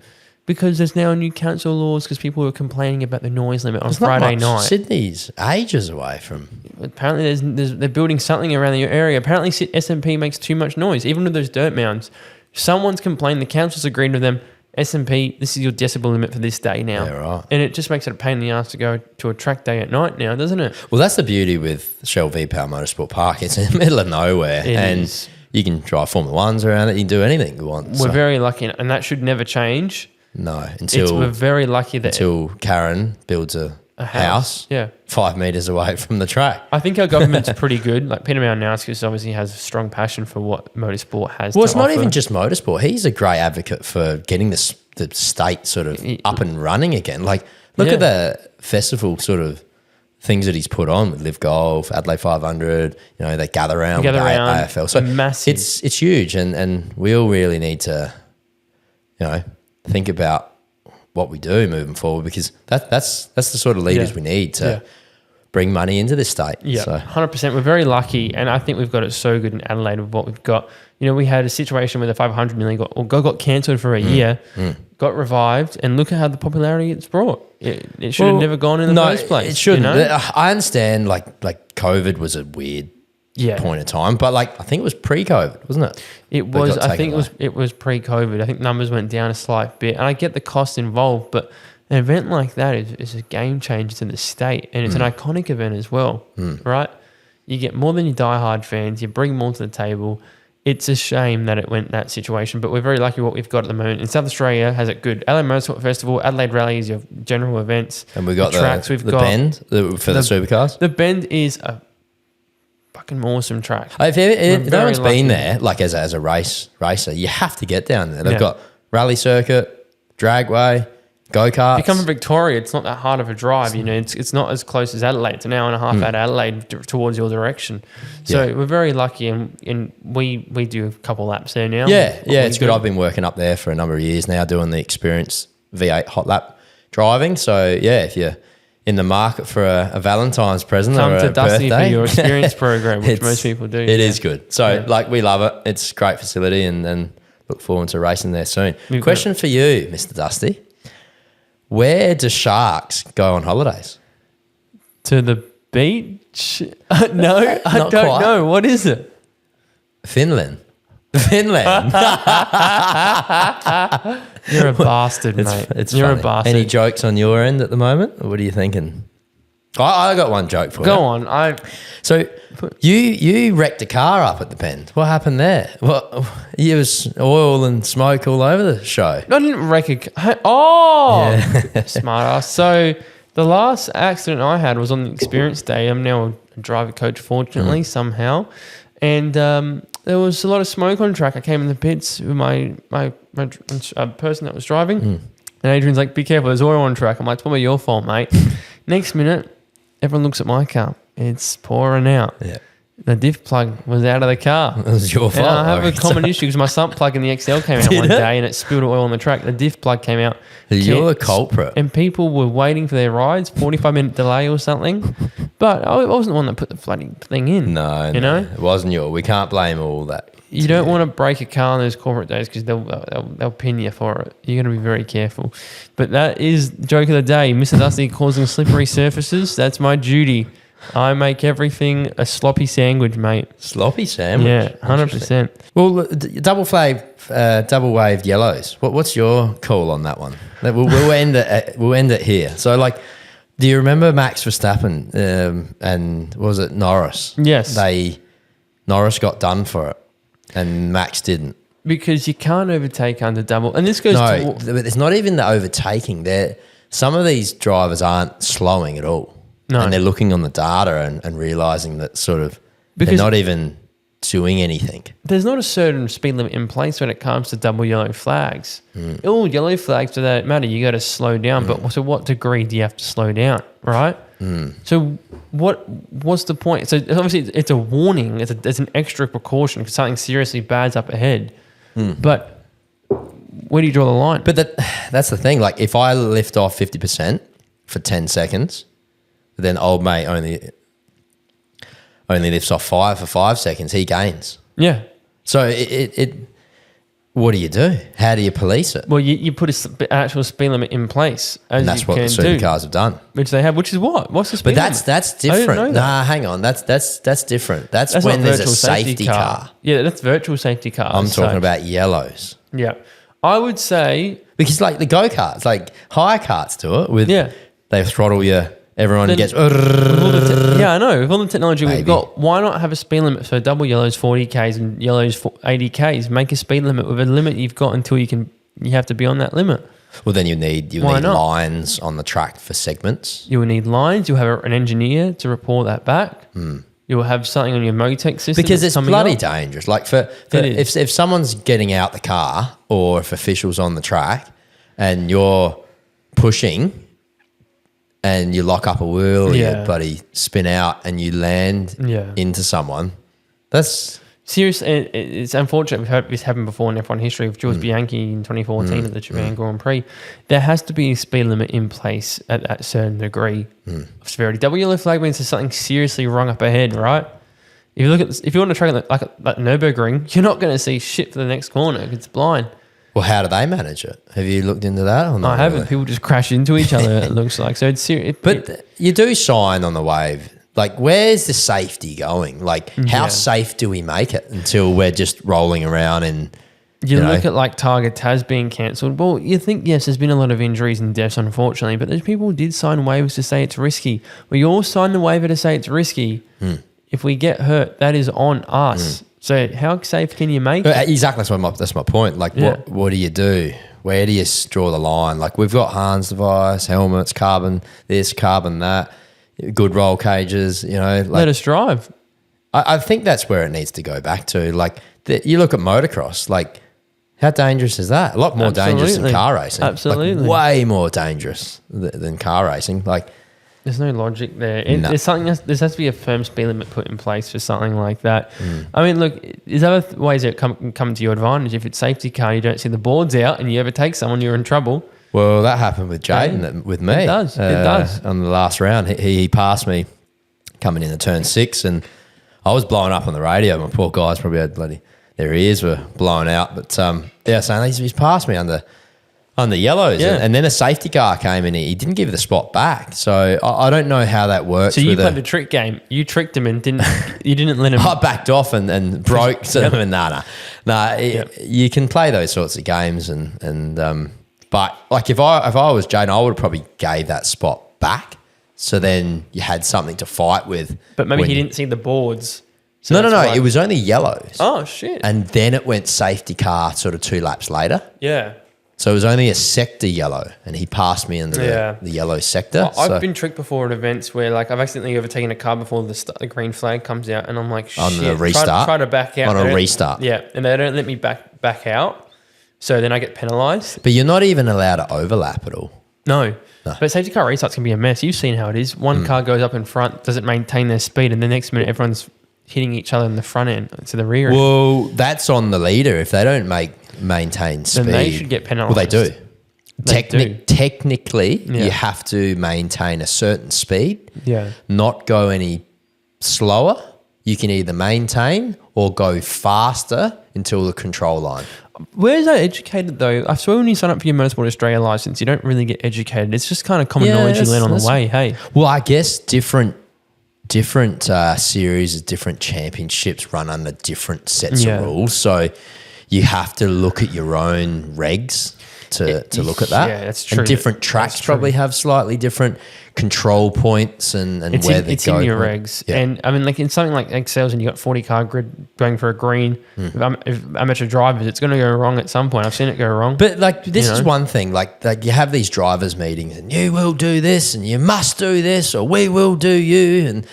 Because there's now new council laws because people were complaining about the noise limit on Friday night. Sydney's ages away from. Apparently, they're building something around the area. Apparently, S&P makes too much noise, even with those dirt mounds. Someone's complained. The council's agreed with them. S&P, this is your decibel limit for this day now. Yeah, right. And it just makes it a pain in the ass to go to a track day at night now, doesn't it? Well, that's the beauty with Shell V-Power Motorsport Park. It's in the middle of nowhere. It is. You can drive Formula Ones around it. You can do anything you want. We're very lucky, and that should never change. No, We're very lucky that until Karen builds a house 5 meters away from the track. I think our government's pretty good. Like Peter Malinauskas obviously has a strong passion for what motorsport has to offer. Well, it's not even just motorsport. He's a great advocate for getting the state sort of up and running again. Like, look at the festival sort of things that he's put on with Live Golf, Adelaide 500, they gather around with AFL. So massive. It's huge, and we all really need to, think about what we do moving forward, because that's the sort of leaders we need to bring money into this state. Yeah, so. 100%. We're very lucky, and I think we've got it so good in Adelaide with what we've got. We had a situation where the 500 million got cancelled for a year, got revived, and look at how the popularity it's brought. It should have never gone in the first place. It shouldn't. I understand, like COVID was a weird point of time, but I think it was pre-COVID, wasn't it? It was. I think it was pre-COVID. I think numbers went down a slight bit, and I get the cost involved, but an event like that is a game changer to the state, and it's an iconic event as well, right? You get more than your diehard fans. You bring more to the table. It's a shame that it went that situation, but we're very lucky what we've got at the moment. In South Australia has it good. Adelaide Motorsport Festival, Adelaide Rallies, your general events, and we've got the tracks. We've got Bend for the supercars. The Bend is a fucking awesome track. If no one's been there, as a racer, you have to get down there. They've got rally circuit, dragway, Go-karts. If you come from Victoria, it's not that hard of a drive. You know, it's not as close as Adelaide. It's an hour and a half out of Adelaide towards your direction. So we're very lucky, and we do a couple laps there now. Yeah, it's good. I've been working up there for a number of years now, doing the Experience V8 hot lap driving. So yeah, if you're in the market for a Valentine's present come or to a Dusty birthday, for your experience program, which most people do. It is good. So we love it. It's a great facility, and look forward to racing there soon. Question for you, Mr. Dusty. Where do sharks go on holidays? To the beach? No, I don't quite. know. What is it? Finland. You're a bastard, mate. You're funny. a bastard. Any jokes on your end at the moment? Or what are you thinking? I got one joke for you. Go on. So you wrecked a car up at the Bend. What happened there? Well, it was oil and smoke all over the show. I didn't wreck a car. Oh, smart ass. So the last accident I had was on the experience day. I'm now a driver coach, fortunately, somehow. And there was a lot of smoke on track. I came in the pits with my person that was driving. And Adrian's like, be careful, there's oil on track. I'm like, it's probably your fault, mate. Next minute, everyone looks at my car. It's pouring out. Yeah. The diff plug was out of the car. It was your fault. And I have a common issue because my sump plug in the XL came out one day and it spilled oil on the track. The diff plug came out. You're a culprit. And people were waiting for their rides, 45-minute delay or something. But I wasn't the one that put the bloody thing in. No, it wasn't you. We can't blame all that. You don't want to break a car on those corporate days because they'll pin you for it. You're going to be very careful. But that is the joke of the day. Mr. Dusty causing slippery surfaces. That's my duty. I make everything a sloppy sandwich, mate. Sloppy sandwich? Yeah, 100%. Well, double waved yellows. What's your call on that one? We'll end it here. So, do you remember Max Verstappen and was it Norris? Yes. Norris got done for it and Max didn't. Because you can't overtake under double. And this goes but it's not even the overtaking. Some of these drivers aren't slowing at all. No. And they're looking on the data and realising that they're not even doing anything. There's not a certain speed limit in place when it comes to double yellow flags. All yellow flags, do that matter? You got to slow down. But to what degree do you have to slow down, right? So what's the point? So obviously it's a warning. It's an extra precaution because something seriously bad's up ahead. But where do you draw the line? But that's the thing. If I lift off 50% for 10 seconds, then old mate only lifts off 5 for 5 seconds. He gains. Yeah. So what do you do? How do you police it? Well, you put an actual speed limit in place, and that's what the supercars have done. Which they have. Which is what? What's the speed limit? But that's different. Nah, hang on. That's different. That's when there's a safety car. Yeah, that's virtual safety car. I'm talking about yellows. Yeah, I would say because the go karts, hire karts do it with. Yeah, they throttle you. Everyone gets... Yeah, I know. With all the technology we've got, why not have a speed limit for double yellows 40 Ks and yellows 80 Ks? Make a speed limit with a limit you've got until you have to be on that limit. Well, then you need lines on the track for segments. You will need lines. You'll have an engineer to report that back. You will have something on your Motec system. Because it's bloody dangerous. If someone's getting out the car or if officials on the track and you're pushing... and you lock up a wheel or you bloody spin out and you land into someone, that's... Serious. It's unfortunate. We've had this happen before in F1 history with Jules Bianchi in 2014 at the Japan Grand Prix. There has to be a speed limit in place at a certain degree of severity. Double yellow flag means there's something seriously wrong up ahead, right? If you want to track like Nürburgring, you're not going to see shit for the next corner. It's blind. Well, how do they manage it? Have you looked into that or not? I haven't. People just crash into each other, it looks like. So it's serious. But you do shine on the wave. Where's the safety going? How safe do we make it until we're just rolling around and... You look at Targa Taz being cancelled. Well, you think, yes, there's been a lot of injuries and deaths, unfortunately, but those people did sign waivers to say it's risky. We all signed the waiver to say it's risky. If we get hurt, that is on us. So how safe can you make it? Exactly, that's my point. What do you do? Where do you draw the line? We've got Hans device, helmets, carbon this, carbon that, good roll cages, let us drive. I think that's where it needs to go back to. You look at motocross, How dangerous is that? A lot more dangerous than car racing. Absolutely. Like, way more dangerous than car racing. Like, there's no logic there. There's there has to be a firm speed limit put in place for something like that. I mean, look, there's other ways that come to your advantage. If it's safety car, you don't see the boards out and you overtake someone, you're in trouble. Well, that happened with Jaden, with me. It does. On the last round, he passed me coming into turn 6, and I was blowing up on the radio. My poor guys probably had their ears were blown out. But saying he's passed me under yellows, and then a safety car came in. He didn't give the spot back, so I don't know how that works. So you played the trick game. You tricked him and you didn't let him. I backed off and broke some. You can play those sorts of games, but like if I was Jaden, I would have probably gave that spot back. So then you had something to fight with. But maybe he didn't see the boards. So no. It was only yellows. Oh, shit. And then it went safety car sort of 2 laps later. Yeah. So it was only a sector yellow, and he passed me into the yellow sector. I've been tricked before at events where, like, I've accidentally overtaken a car before the green flag comes out, and I'm like, shit. On the restart? Try to back out. On a restart. Yeah, and they don't let me back out, so then I get penalised. But you're not even allowed to overlap at all. No. But safety car restarts can be a mess. You've seen how it is. One car goes up in front, doesn't maintain their speed, and the next minute everyone's hitting each other in the front end to the rear end. Well, that's on the leader. If they don't maintain speed, then they should get penalised. Well, they do. Technically, you have to maintain a certain speed. Yeah. Not go any slower. You can either maintain or go faster until the control line. Where is that educated though? I swear when you sign up for your Motorsport Australia license, you don't really get educated. It's just kind of common knowledge you learn on the way. Hey. Well, I guess different series, different championships run under different sets of rules. So you have to look at your own regs to look at that. Yeah, that's true. And different tracks probably have slightly different control points and where they go. It's in your regs. Yeah. And I mean, like in something like Excels and you got 40 car grid going for a green, if amateur drivers, it's going to go wrong at some point. I've seen it go wrong. But like this is one thing, like you have these drivers meetings and you will do this and you must do this or we will do you. And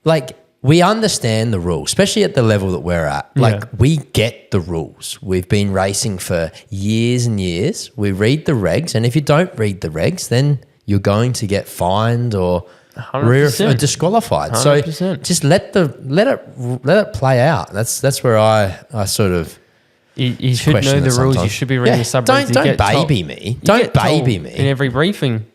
like, we understand the rules, especially at the level that we're at. Like, we get the rules. We've been racing for years and years. We read the regs, and if you don't read the regs, then you're going to get fined or disqualified. 100%. So just let it play out. That's where I sort of you should know the rules. You should be reading the sub-regs. Don't baby me. Don't baby me in every briefing.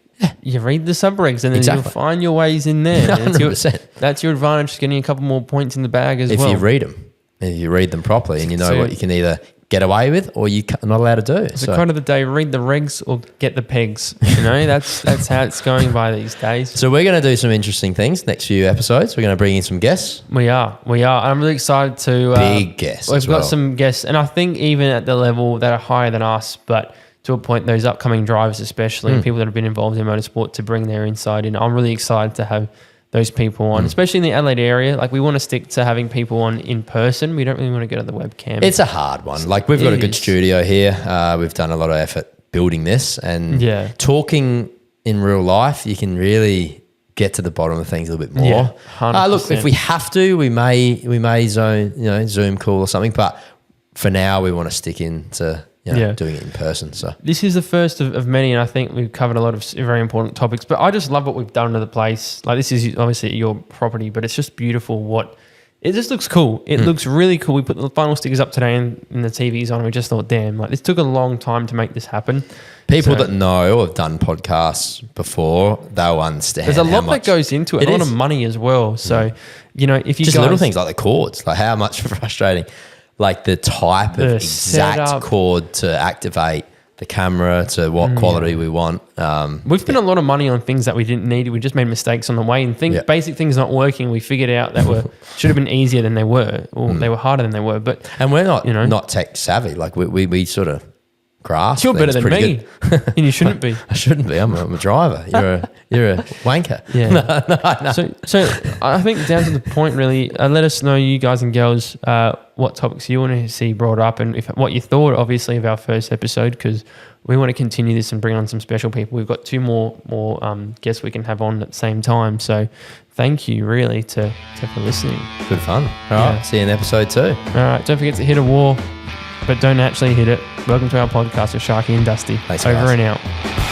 You read the sub-regs and then you'll find your ways in there. 100%. That's your advantage, getting a couple more points in the bag as well. If you read them, if you read them properly and you know what you can either get away with or you're not allowed to do. It's the quote of the day, read the regs or get the pegs. You know, that's how it's going by these days. So we're going to do some interesting things next few episodes. We're going to bring in some guests. We are. I'm really excited to... Big guests. We've got some guests, and I think even at the level that are higher than us, but... to a point, those upcoming drivers especially, people that have been involved in motorsport, to bring their insight in. I'm really excited to have those people on, especially in the Adelaide area. Like, we want to stick to having people on in person. We don't really want to go to the webcam. It's a hard one. Like, we've got a good studio here. We've done a lot of effort building this, and talking in real life, you can really get to the bottom of things a little bit more. Yeah, 100%. Look, if we have to, we may Zoom call or something, but for now, we want to stick into... doing it in person. So this is the first of many, and I think we've covered a lot of very important topics. But I just love what we've done to the place. Like, this is obviously your property, but it's just beautiful. It just looks cool. It looks really cool. We put the final stickers up today and the TVs on, and we just thought, damn, like, this took a long time to make this happen. People that know or have done podcasts before, they'll understand. There's a lot that goes into it. A lot of money as well. So, if you just little things like the cords, like how much frustrating. Like the type of exact cord to activate the camera to what quality we want. We've spent a lot of money on things that we didn't need. We just made mistakes on the way, and basic things not working. We figured out that should have been easier than they were, or they were harder than they were. But we're not tech savvy. Like we sort of grasp. You're better than me, and you shouldn't be. I shouldn't be. I'm a driver. You're a wanker. Yeah. No. So I think down to the point, really. Let us know, you guys and girls, what topics you want to see brought up, and what you thought, obviously, of our first episode, because we want to continue this and bring on some special people. We've got 2 more guests we can have on at the same time. So thank you, really, for listening. Good fun. All right. See you in episode 2. All right. Don't forget to hit a war. but don't actually hit it. Welcome to our podcast with Sharky and Dusty. Thanks, Over guys. and out.